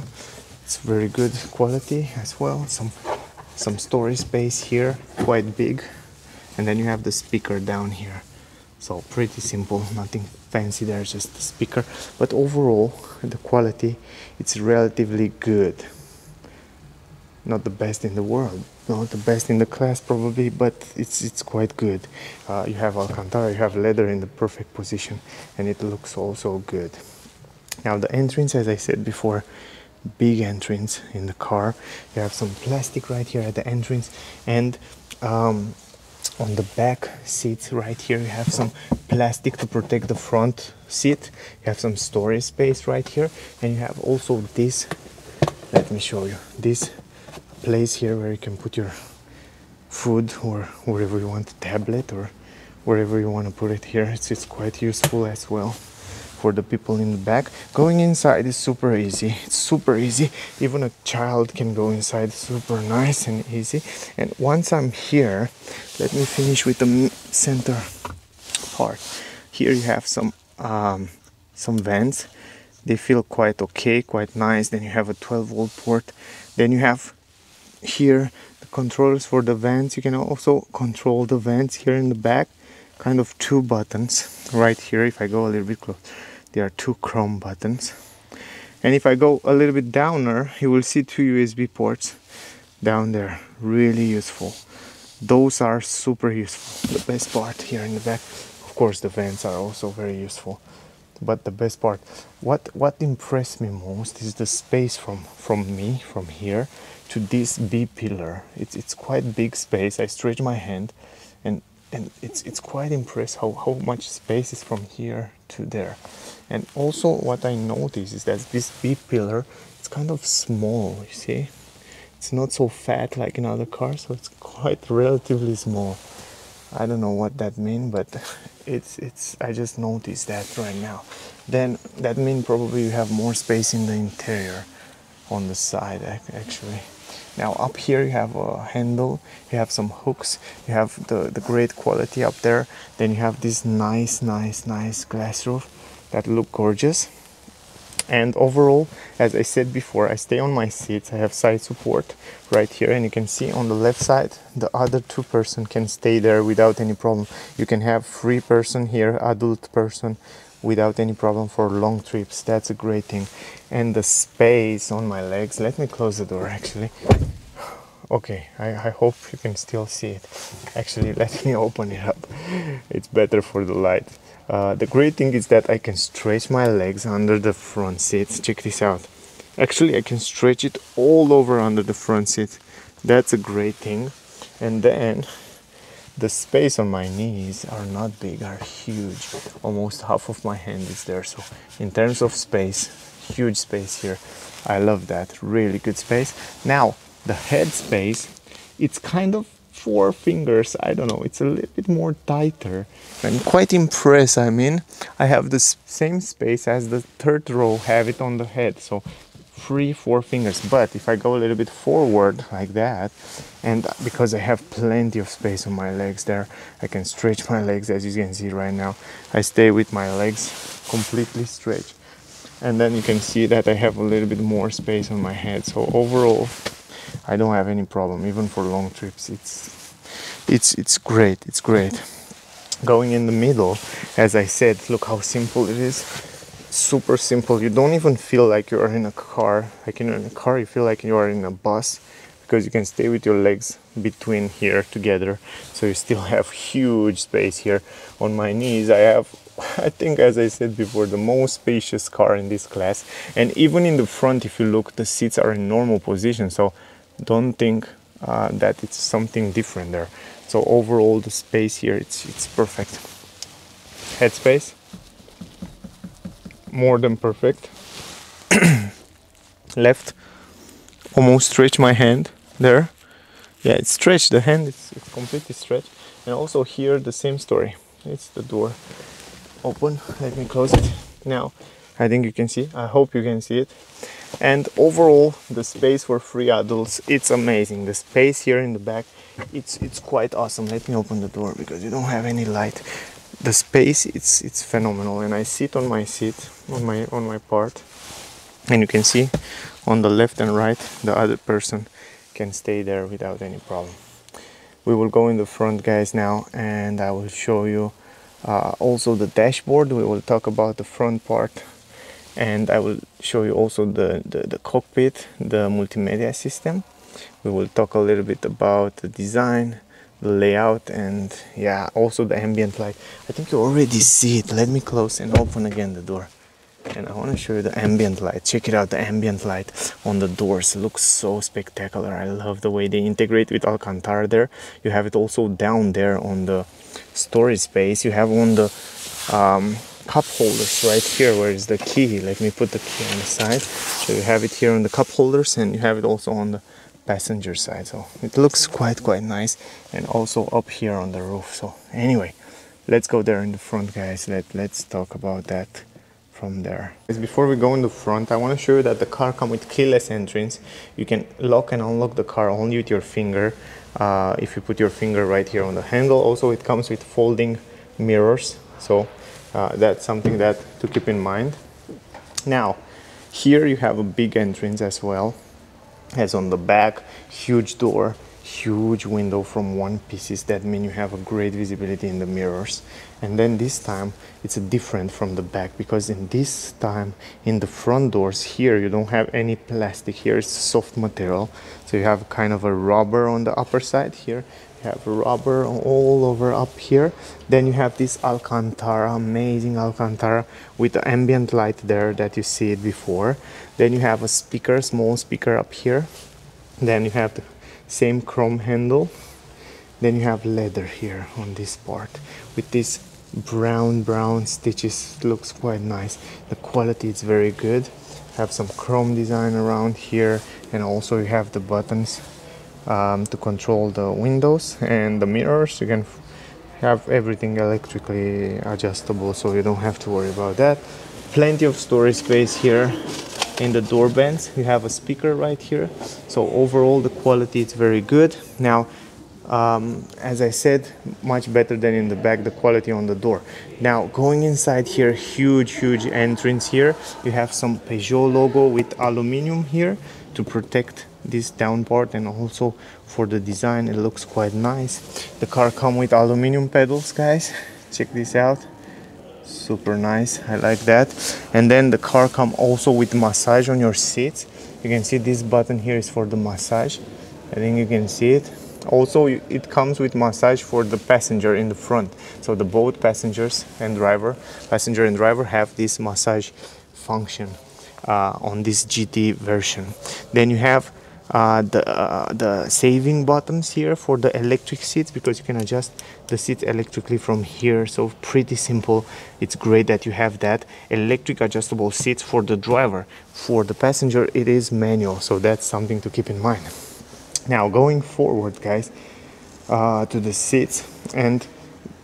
It's very good quality as well. Some storage space here, quite big. And then you have the speaker down here. So pretty simple, nothing fancy there, just the speaker. But overall, the quality, it's relatively good. Not the best in the world, not the best in the class probably, but it's quite good. You have Alcantara, you have leather in the perfect position, and it looks also good. Now the entrance, as I said before, big entrance in the car. You have some plastic right here at the entrance, and on the back seats right here you have some plastic to protect the front seat. You have some storage space right here, and you have also this, let me show you, this place here where you can put your food or wherever you want, a tablet or wherever you want to put it here. It's quite useful as well for the people in the back. Going inside is super easy. It's super easy. Even a child can go inside. Super nice and easy. And once I'm here, let me finish with the center part. Here you have some vents. They feel quite okay, quite nice. Then you have a 12-volt port. Then you have here the controllers for the vents. You can also control the vents here in the back. Kind of 2 buttons right here. If I go a little bit close, there are 2 chrome buttons. And if I go a little bit downer, you will see 2 USB ports down there. Really useful. Those are super useful. The best part here in the back, of course, the vents are also very useful. But the best part, what impressed me most is the space from here to this B pillar. It's quite big space. I stretch my hand, and it's quite impressed how much space is from here to there. And also what I noticed is that this B pillar, it's kind of small, you see. It's not so fat like in other cars, so it's quite relatively small. I don't know what that means, but I just noticed that right now. Then that means probably you have more space in the interior on the side actually. Now up here you have a handle, you have some hooks, you have the great quality up there. Then you have this nice glass roof that look gorgeous. And overall, as I said before, I stay on my seats. I have side support right here, and you can see on the left side the other 2 person can stay there without any problem. You can have 3 person here, adult person, without any problem for long trips. That's a great thing. And the space on my legs, let me close the door actually. Okay, I hope you can still see it. Actually, let me open it up. It's better for the light. The great thing is that I can stretch my legs under the front seats. Check this out. Actually, I can stretch it all over under the front seat. That's a great thing. And then the space on my knees are not big, are huge. Almost half of my hand is there. So in terms of space, huge space here. I love that. Really good space. Now, the head space, it's kind of 4 fingers, I don't know, it's a little bit more tighter. I'm quite impressed. I mean, I have the same space as the 3rd row have it on the head, so 3-4 fingers. But if I go a little bit forward like that, and because I have plenty of space on my legs there, I can stretch my legs. As you can see right now, I stay with my legs completely stretched, and then you can see that I have a little bit more space on my head. So overall, I don't have any problem, even for long trips. It's great. It's great. Going in the middle, as I said, look how simple it is. Super simple. You don't even feel like you are in a car. Like in a car, you feel like you are in a bus, because you can stay with your legs between here together. So you still have huge space here. On my knees, I have I think, as I said before, the most spacious car in this class. And even in the front, if you look, the seats are in normal position, so don't think that it's something different there. So overall, the space here, it's perfect. Headspace, more than perfect. Left, almost stretch my hand there. Yeah, it's stretched, the hand, it's completely stretched. And also here, the same story. It's the door open. Let me close it. Now, I think you can see, I hope you can see it. And overall, the space for 3 adults, it's amazing. The space here in the back, it's quite awesome. Let me open the door because you don't have any light. The space, it's phenomenal. And I sit on my seat, on my part, and you can see on the left and right, the other person can stay there without any problem. We will go in the front, guys, now, and I will show you also the dashboard. We will talk about the front part, and I will show you also the cockpit, the multimedia system. We will talk a little bit about the design, the layout, and yeah, also the ambient light. I think you already see it. Let me close and open again the door. And I want to show you the ambient light. Check it out, the ambient light on the doors. It looks so spectacular. I love the way they integrate with Alcantara there. You have it also down there on the storage space. You have on the cup holders right here. Where is the key? Let me put the key on the side. So you have it here on the cup holders, and you have it also on the passenger side. So it looks quite nice. And also up here on the roof. So anyway, let's go there in the front, guys. Let's talk about that from there. Before we go in the front, I want to show you that the car comes with keyless entrance. You can lock and unlock the car only with your finger. If you put your finger right here on the handle. Also, it comes with folding mirrors, so that's something that to keep in mind. Now, here you have a big entrance as well as on the back. Huge door, huge window from one pieces. That means you have a great visibility in the mirrors. And then this time it's different from the back, because in this time in the front doors here you don't have any plastic. Here it's soft material, so you have kind of a rubber on the upper side. Here you have rubber all over up here. Then you have this Alcantara, amazing Alcantara with the ambient light there that you see it before. Then you have a speaker, small speaker up here. Then you have the same chrome handle. Then you have leather here on this part with this brown stitches. It looks quite nice. The quality is very good. Have some chrome design around here, and also you have the buttons to control the windows and the mirrors. You can have everything electrically adjustable, so you don't have to worry about that. Plenty of storage space here in the door bands. You have a speaker right here, so overall the quality is very good. Now, as I said, much better than in the back, the quality on the door. Now, going inside here, huge entrance here. You have some Peugeot logo with aluminum here to protect this down part, and also for the design it looks quite nice. The car comes with aluminum pedals, guys. Check this out. Super nice, I like that. And then the car comes also with massage on your seats. You can see this button here is for the massage. I think you can see it. Also, it comes with massage for the passenger in the front. So the both passenger and driver have this massage function on this GT version. Then you have the saving buttons here for the electric seats, because you can adjust the seat electrically from here. So pretty simple. It's great that you have that electric adjustable seats for the driver. For the passenger it is manual, so that's something to keep in mind. Now, going forward, guys, to the seats, and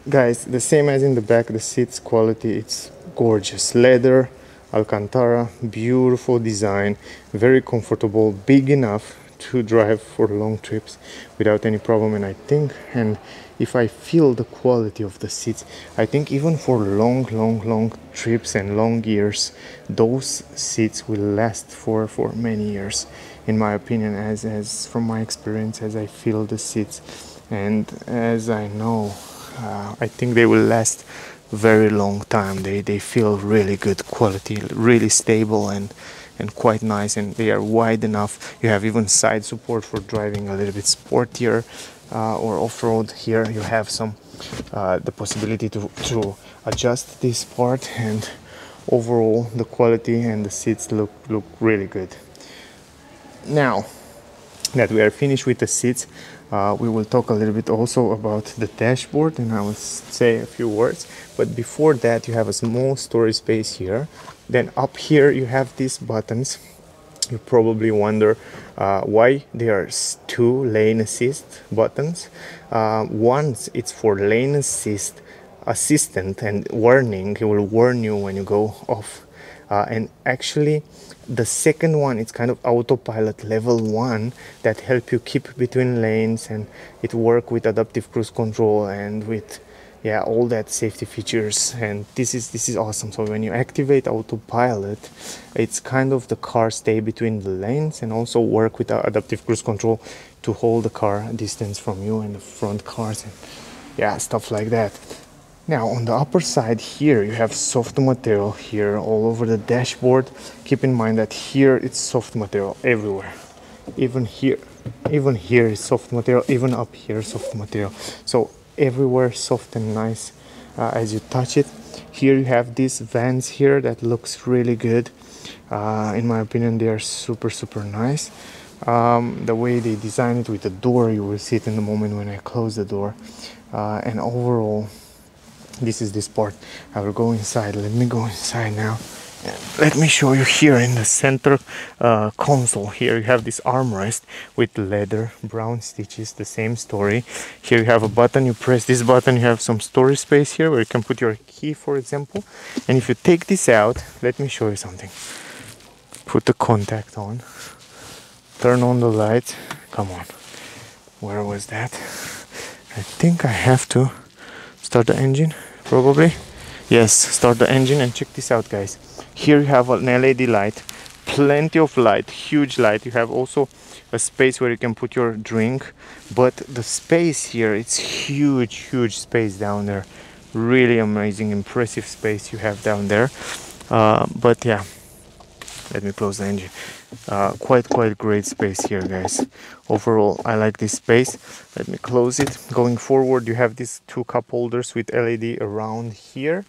guys, the same as in the back, the seats quality, it's gorgeous. Leather, Alcantara, beautiful design, very comfortable, big enough to drive for long trips without any problem. And I think, and if I feel the quality of the seats, I think even for long trips and long years, those seats will last for many years, in my opinion, as from my experience, as I feel the seats, and as I know, I think they will last very long time. They feel really good quality, really stable, and quite nice, and they are wide enough. You have even side support for driving a little bit sportier or off-road. Here you have some the possibility to adjust this part, and overall the quality and the seats look really good. Now that we are finished with the seats, we will talk a little bit also about the dashboard, and I will say a few words. But before that, you have a small storage space here. Then up here you have these buttons. You probably wonder why there are two lane assist buttons. One, it's for lane assistant and warning. It will warn you when you go off. And actually the second one, it's kind of autopilot level 1 that help you keep between lanes, and it work with adaptive cruise control and with all that safety features. And this is awesome. So when you activate autopilot, it's kind of the car stay between the lanes and also work with adaptive cruise control to hold the car a distance from you and the front cars and stuff like that. Now on the upper side here you have soft material here all over the dashboard. Keep in mind that here it's soft material everywhere. Even here is soft material, even up here soft material. So everywhere soft and nice as you touch it. Here you have these vents here that looks really good. In my opinion, they are super nice. The way they design it with the door, you will see it in the moment when I close the door. And overall, this is this part. I will go inside. Let me go inside now. And let me show you here in the center console. Here you have this armrest with leather brown stitches, the same story. Here you have a button. You press this button, you have some storage space here where you can put your key, for example. And if you take this out, let me show you something. Put the contact on, turn on the lights. Come on, where was that? I think I have to start the engine, probably. Yes, start the engine, and check this out, guys. Here you have an LED light, plenty of light, huge light. You have also a space where you can put your drink, but the space here, it's huge space down there. Really amazing, impressive space you have down there. But yeah, let me close the engine. Quite great space here, guys. Overall, I like this space. Let me close it. Going forward, you have these two cup holders with LED around here.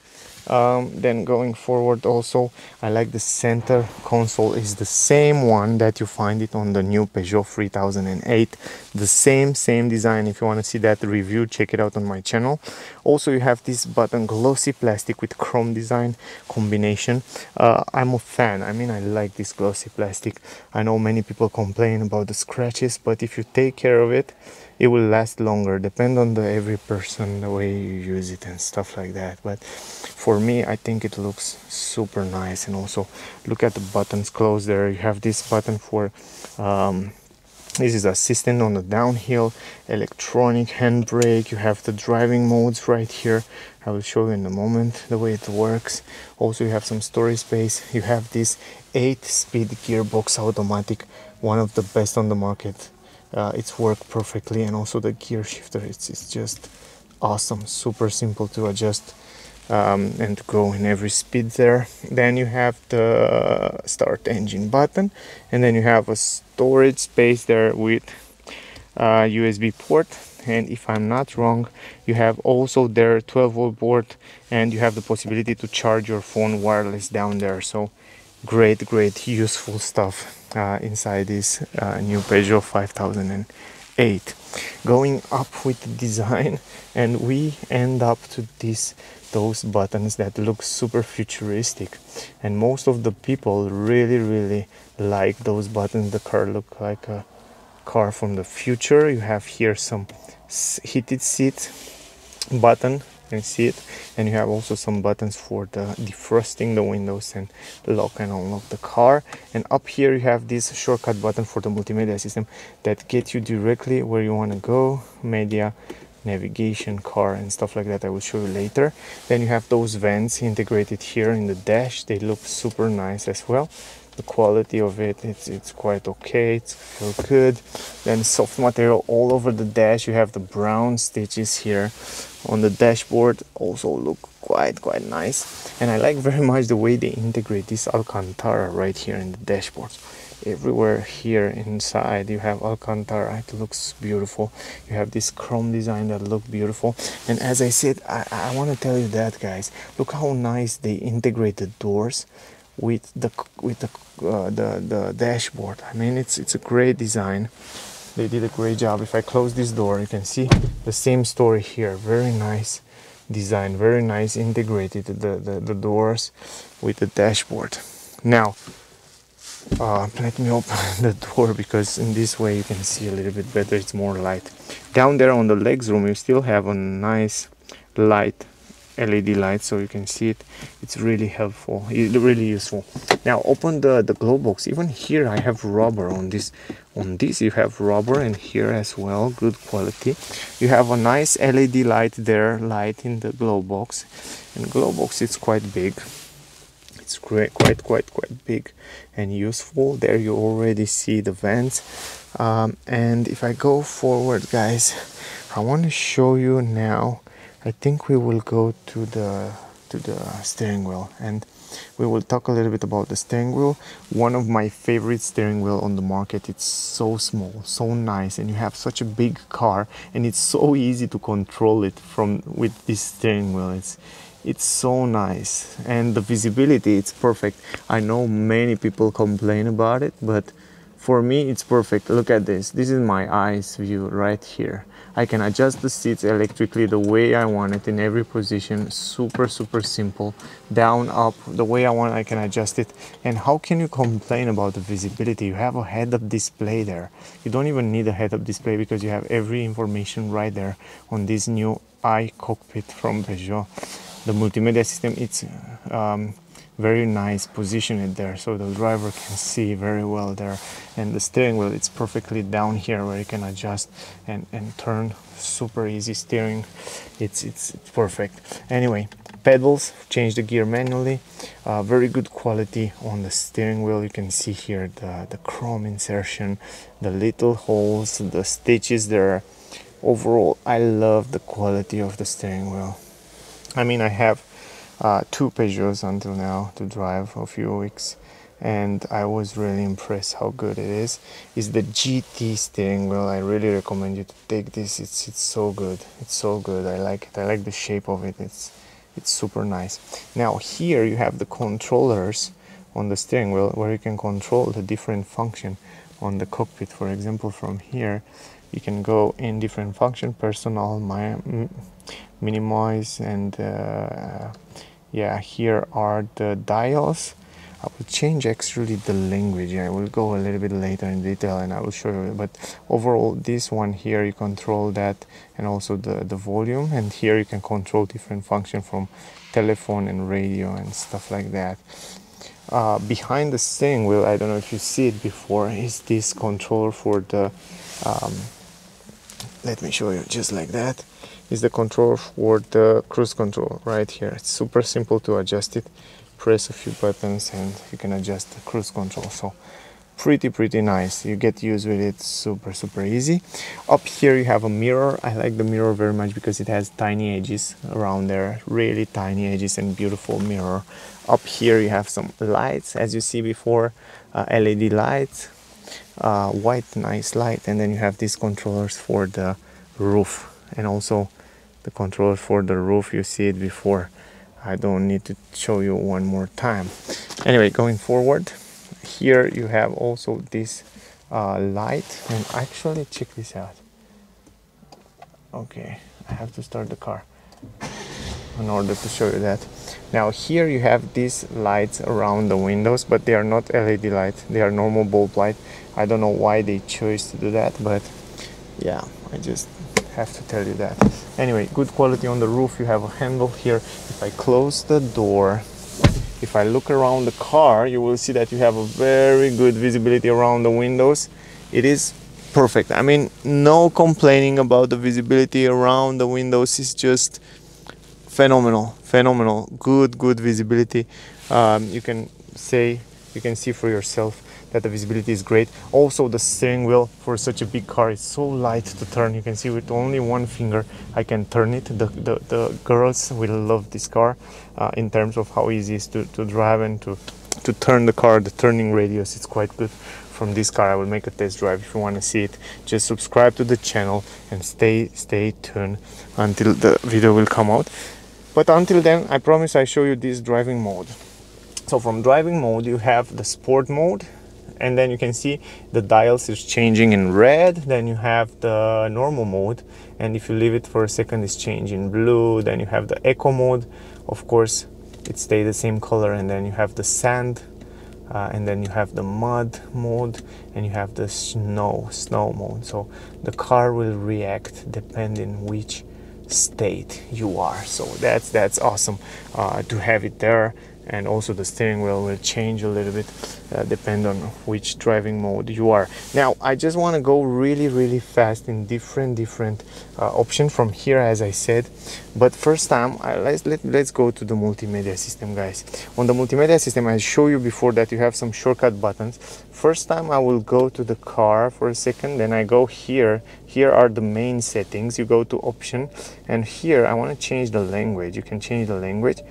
Then going forward also, I like the center console is the same one that you find it on the new Peugeot 3008. The same design. If you want to see that review, check it out on my channel. Also, you have this button, glossy plastic with chrome design combination. I'm a fan. I mean, I like this glossy plastic. I know many people complain about the scratches, but if you take care of it, it will last longer. Depend on every person, the way you use it and stuff like that. But for me, I think it looks super nice. And also look at the buttons close there. You have this button for this is assistant on the downhill, electronic handbrake. You have the driving modes right here. I will show you in a moment the way it works. Also, you have some storage space. You have this 8-speed gearbox automatic, one of the best on the market. It's worked perfectly, and also the gear shifter, it's just awesome, super simple to adjust and to go in every speed there. Then you have the start engine button, and then you have a storage space there with USB port. And if I'm not wrong, you have also their 12-volt port, and you have the possibility to charge your phone wireless down there. So great useful stuff inside this new Peugeot 5008. Going up with the design, and we end up to those buttons that look super futuristic, and most of the people really like those buttons. The car look like a car from the future. You have here some heated seat button, you can see it, and you have also some buttons for the defrosting the windows and lock and unlock the car. And up here you have this shortcut button for the multimedia system that gets you directly where you want to go, media, navigation, car and stuff like that. I will show you later. Then you have those vents integrated here in the dash. They look super nice as well. The quality of it's quite okay, it's still good. Then soft material all over the dash. You have the brown stitches here on the dashboard, also look quite nice. And I like very much the way they integrate this Alcantara right here in the dashboard. everywhere here inside. You have Alcantara, it looks beautiful. You have this chrome design that look beautiful. And as I said, I want to tell you that, guys, look how nice they integrated doors with the dashboard. I mean, it's a great design. They did a great job. If I close this door, you can see the same story here. Very nice design, very nice integrated the doors with the dashboard. Now let me open the door, because in this way you can see a little bit better, it's more light. Down there on the legs room you still have a nice light, LED light, so you can see it. It's really helpful, really useful. Now open the glove box. Even here I have rubber on this. On this you have rubber, and here as well, good quality. You have a nice LED light there, light in the glove box. And glove box, it's quite big. It's quite big and useful. There you already see the vents. And if I go forward, guys, I want to show you now. I think we will go to the steering wheel, and we will talk a little bit about the steering wheel. One of my favorite steering wheel on the market. It's so small, so nice, and you have such a big car, and it's so easy to control it with this steering wheel. It's so nice, and the visibility, it's perfect. I know many people complain about it, but for me it's perfect. Look at this. This is my eyes view right here. I can adjust the seats electrically the way I want it in every position. Super simple. Down, up, the way I want, I can adjust it. And how can you complain about the visibility? You have a head-up display there. You don't even need a head-up display, because you have every information right there on this new iCockpit from Peugeot. The multimedia system, it's very nice positioned there, so the driver can see very well there. And the steering wheel, it's perfectly down here where you can adjust and turn. Super easy steering. It's perfect. Anyway, pedals, change the gear manually. Very good quality on the steering wheel. You can see here the chrome insertion, the little holes, the stitches there. Overall, I love the quality of the steering wheel. I mean, I have 2 Peugeots until now to drive a few weeks, and I was really impressed how good it is. It's the GT steering wheel. I really recommend you to take this. It's so good. It's so good. I like it. I like the shape of it. It's super nice. Now here you have the controllers on the steering wheel, where you can control the different function on the cockpit. For example, from here you can go in different function: personal, minimize, and yeah, here are the dials. I will change actually the language. I will go a little bit later in detail and I will show you, but overall this one here, you control that, and also the volume, and here you can control different function from telephone and radio and stuff like that. Behind the steering wheel, I don't know if you see it before, is this controller for the let me show you, just like that is the controller for the cruise control right here. It's super simple to adjust it. Press a few buttons and you can adjust the cruise control. So pretty nice. You get used with it. Super easy. Up here you have a mirror. I like the mirror very much because it has tiny edges around there, really tiny edges, and beautiful mirror. Up here you have some lights, as you see before, LED lights, white nice light, and then you have these controllers for the roof, and also the controllers for the roof. You see it before. I don't need to show you one more time. Anyway, going forward, here you have also this light, and actually check this out. Okay, I have to start the car in order to show you that. Now here you have these lights around the windows, but they are not LED light, they are normal bulb light. I don't know why they chose to do that, but yeah, I just have to tell you that. Anyway, good quality on the roof. You have a handle here. If I close the door, if I look around the car, you will see that you have a very good visibility around the windows. It is perfect. I mean, no complaining about the visibility around the windows. It's just phenomenal. Good visibility. You can see for yourself that the visibility is great. Also, the steering wheel for such a big car is so light to turn. You can see with only one finger I can turn it. The girls will love this car in terms of how easy it is to drive and to turn the car. The turning radius is quite good from this car. I will make a test drive. If you want to see it, just subscribe to the channel and stay tuned until the video will come out. But until then, I promise I show you this driving mode. So from driving mode you have the sport mode, and then you can see the dials is changing in red. Then you have the normal mode, and if you leave it for a second it's changing blue. Then you have the eco mode, of course it stays the same color, and then you have the sand, and then you have the mud mode, and you have the snow mode. So the car will react depending which state you are. So that's awesome to have it there. And also the steering wheel will change a little bit depend on which driving mode you are. Now I just want to go really fast in different options from here, as I said. But first time let's go to the multimedia system, guys. On the multimedia system, I show you before that you have some shortcut buttons. First time I will go to the car for a second, then I go here are the main settings. You go to option, and here I want to change the language. You can change the language.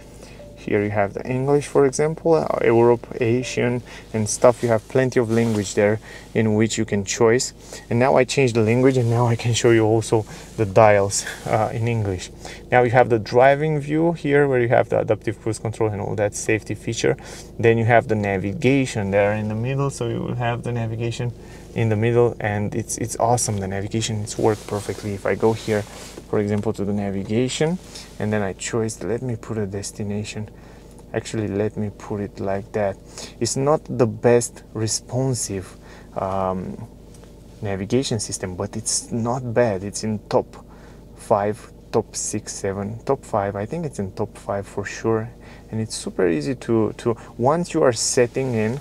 Here you have the English, for example, Europe, Asian and stuff. You have plenty of language there in which you can choose. And now I change the language, and now I can show you also the dials in English. Now you have the driving view here, where you have the adaptive cruise control and all that safety feature. Then you have the navigation there in the middle, so you will have the navigation in the middle, and it's awesome. The navigation, it's worked perfectly. If I go here, for example, to the navigation, and then I choose, let me put a destination. Actually, let me put it like that. It's not the best responsive navigation system, but it's not bad. It's in top 5, top 6, 7, top 5. I think it's in top 5 for sure. And it's super easy to once you are setting in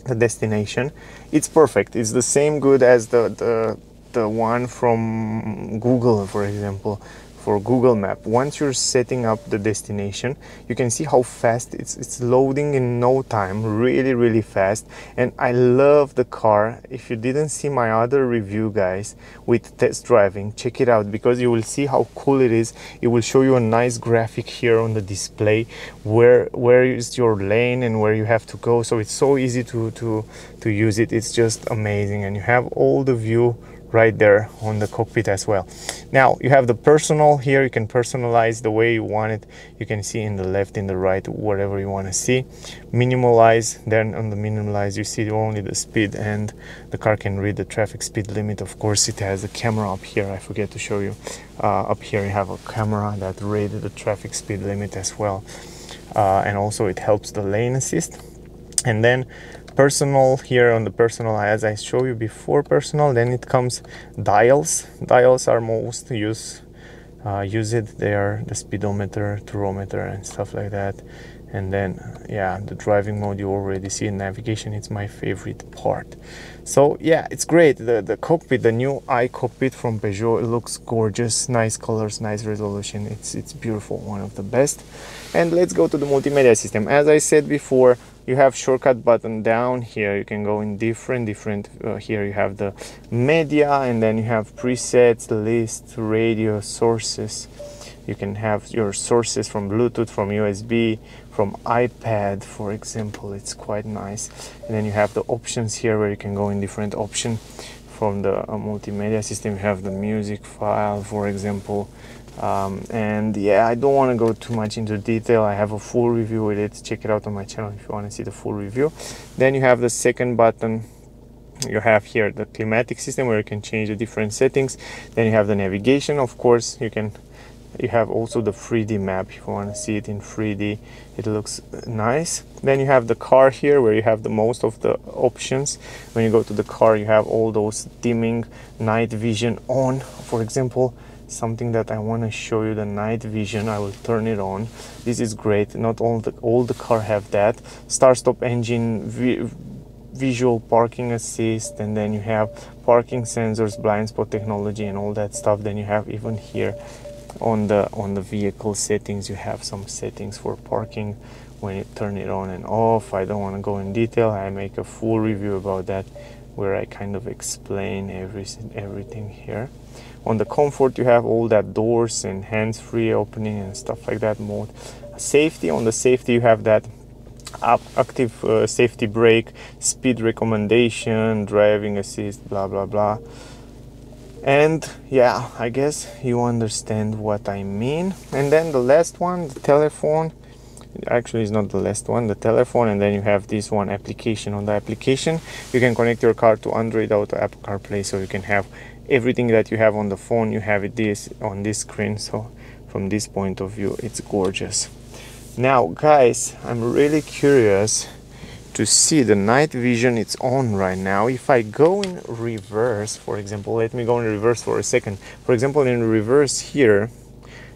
the destination, it's perfect. It's the same good as the one from Google, for example, for Google Map. Once you're setting up the destination, you can see how fast it's loading in no time, really fast. And I love the car. If you didn't see my other review, guys, with test driving, check it out, because you will see how cool it is. It will show you a nice graphic here on the display, where is your lane and where you have to go. So it's so easy to use it. It's just amazing, and you have all the view right there on the cockpit as well. Now you have the personal here. You can personalize the way you want it. You can see in the left, in the right, whatever you want to see. Minimalize, then on the minimalize you see only the speed, and the car can read the traffic speed limit. Of course, it has a camera up here. I forget to show you. Up here you have a camera that reads the traffic speed limit as well, and also it helps the lane assist. And then personal, here on the personal, as I show you before personal, then it comes dials. Dials are most used. They are the speedometer, tachometer and stuff like that. And then yeah, the driving mode you already see. In navigation, it's my favorite part. So yeah, it's great. The cockpit, the new iCockpit from Peugeot, it looks gorgeous. Nice colors, nice resolution. It's beautiful, one of the best. And let's go to the multimedia system. As I said before, you have shortcut button down here. You can go in different here you have the media, and then you have presets, list, radio, sources. You can have your sources from Bluetooth, from USB, from iPad, for example. It's quite nice. And then you have the options here, where you can go in different options. From the multimedia system, you have the music file, for example. And yeah, I don't want to go too much into detail. I have a full review with it. Check it out on my channel if you want to see the full review. Then you have the second button. You have here the climatic system, where you can change the different settings. Then you have the navigation. Of course, you have also the 3D map. If you want to see it in 3D, it looks nice. Then you have the car here, where you have the most of the options. When you go to the car, you have all those dimming, night vision on, for example. Something that I want to show you, the night vision. I will turn it on. This is great. Not all the car have that. Start stop engine, visual parking assist, and then you have parking sensors, blind spot technology and all that stuff. Then you have even here on the vehicle settings, you have some settings for parking when you turn it on and off. I don't want to go in detail. I make a full review about that, where I kind of explain everything here. On the comfort, you have all that doors and hands-free opening and stuff like that mode. Safety, on the safety you have that active safety brake, speed recommendation, driving assist, blah blah blah. And yeah, I guess you understand what I mean. And then the last one, the telephone. Actually, it's not the last one, the telephone. And then you have this one application. On the application, you can connect your car to Android Auto, Apple CarPlay, so you can have everything that you have on the phone. You have it this on this screen. So from this point of view, it's gorgeous. Now guys, I'm really curious to see the night vision. It's on right now. If I go in reverse, for example, let me go in reverse for a second. For example, in reverse here,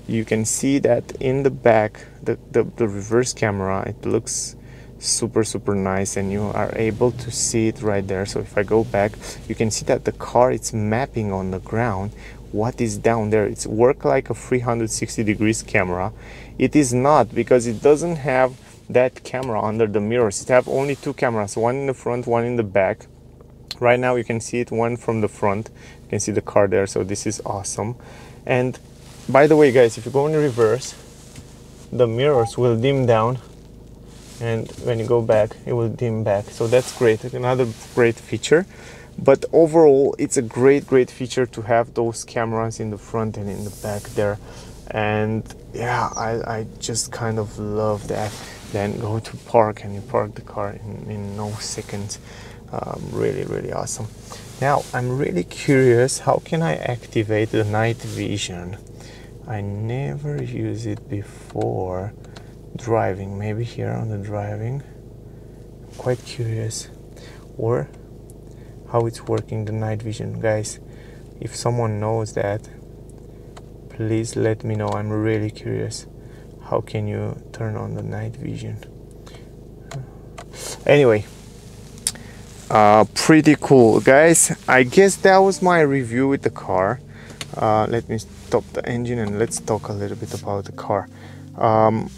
you can see that in the back, the reverse camera, it looks super nice, and you are able to see it right there. So if I go back, you can see that the car, it's mapping on the ground what is down there. It's work like a 360 degrees camera. It is not, because it doesn't have that camera under the mirrors. It have only two cameras, one in the front, one in the back. Right now you can see it, one from the front. You can see the car there, so this is awesome. And by the way guys, if you go in reverse, the mirrors will dim down, and when you go back, it will dim back. So that's great, another great feature. But overall, it's a great feature to have those cameras in the front and in the back there. And yeah, I just kind of love that. Then go to park, and you park the car in no seconds. Really awesome. Now I'm really curious, how can I activate the night vision? I never used it before driving. Maybe here on the driving. Quite curious. Or how it's working, the night vision. Guys, if someone knows that, please let me know. I'm really curious. How can you turn on the night vision? Anyway, pretty cool guys. I guess that was my review with the car. Let me stop the engine and let's talk a little bit about the car.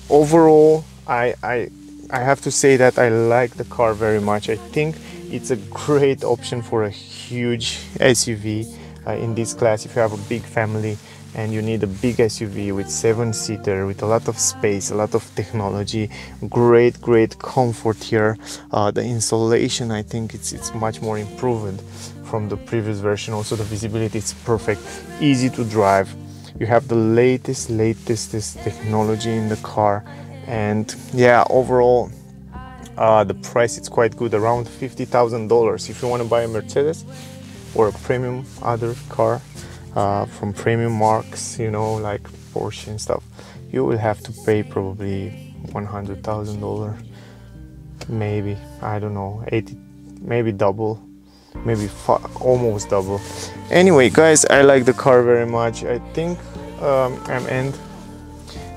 Overall, I have to say that I like the car very much. I think it's a great option for a huge SUV in this class. If you have a big family and you need a big SUV with 7-seater, with a lot of space, a lot of technology, great comfort here. The insulation, I think it's much more improved from the previous version. Also the visibility is perfect, easy to drive. You have the latest technology in the car. And yeah, overall the price is quite good, around $50,000. If you want to buy a Mercedes or a premium other car from premium marks, you know, like Porsche and stuff, you will have to pay probably $100,000, maybe, I don't know, 80, maybe double, maybe almost double. Anyway guys, I like the car very much. I think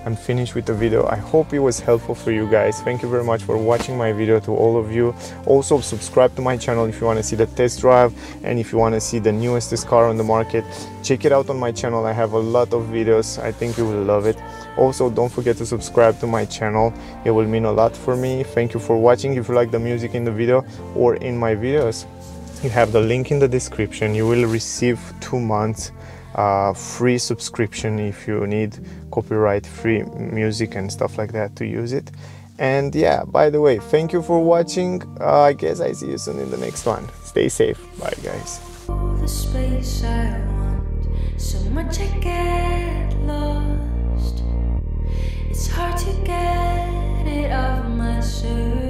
I'm finished with the video. I hope it was helpful for you guys. Thank you very much for watching my video, to all of you. Also subscribe to my channel if you want to see the test drive, and if you want to see the newest car on the market, check it out on my channel. I have a lot of videos. I think you will love it. Also don't forget to subscribe to my channel. It will mean a lot for me. Thank you for watching. If you like the music in the video or in my videos, you have the link in the description. You will receive 2 months free subscription if you need copyright free music and stuff like that to use it. And yeah, by the way, thank you for watching. I guess I see you soon in the next one. Stay safe. Bye guys. The space I want, so much I get lost. It's hard to get it off my surface.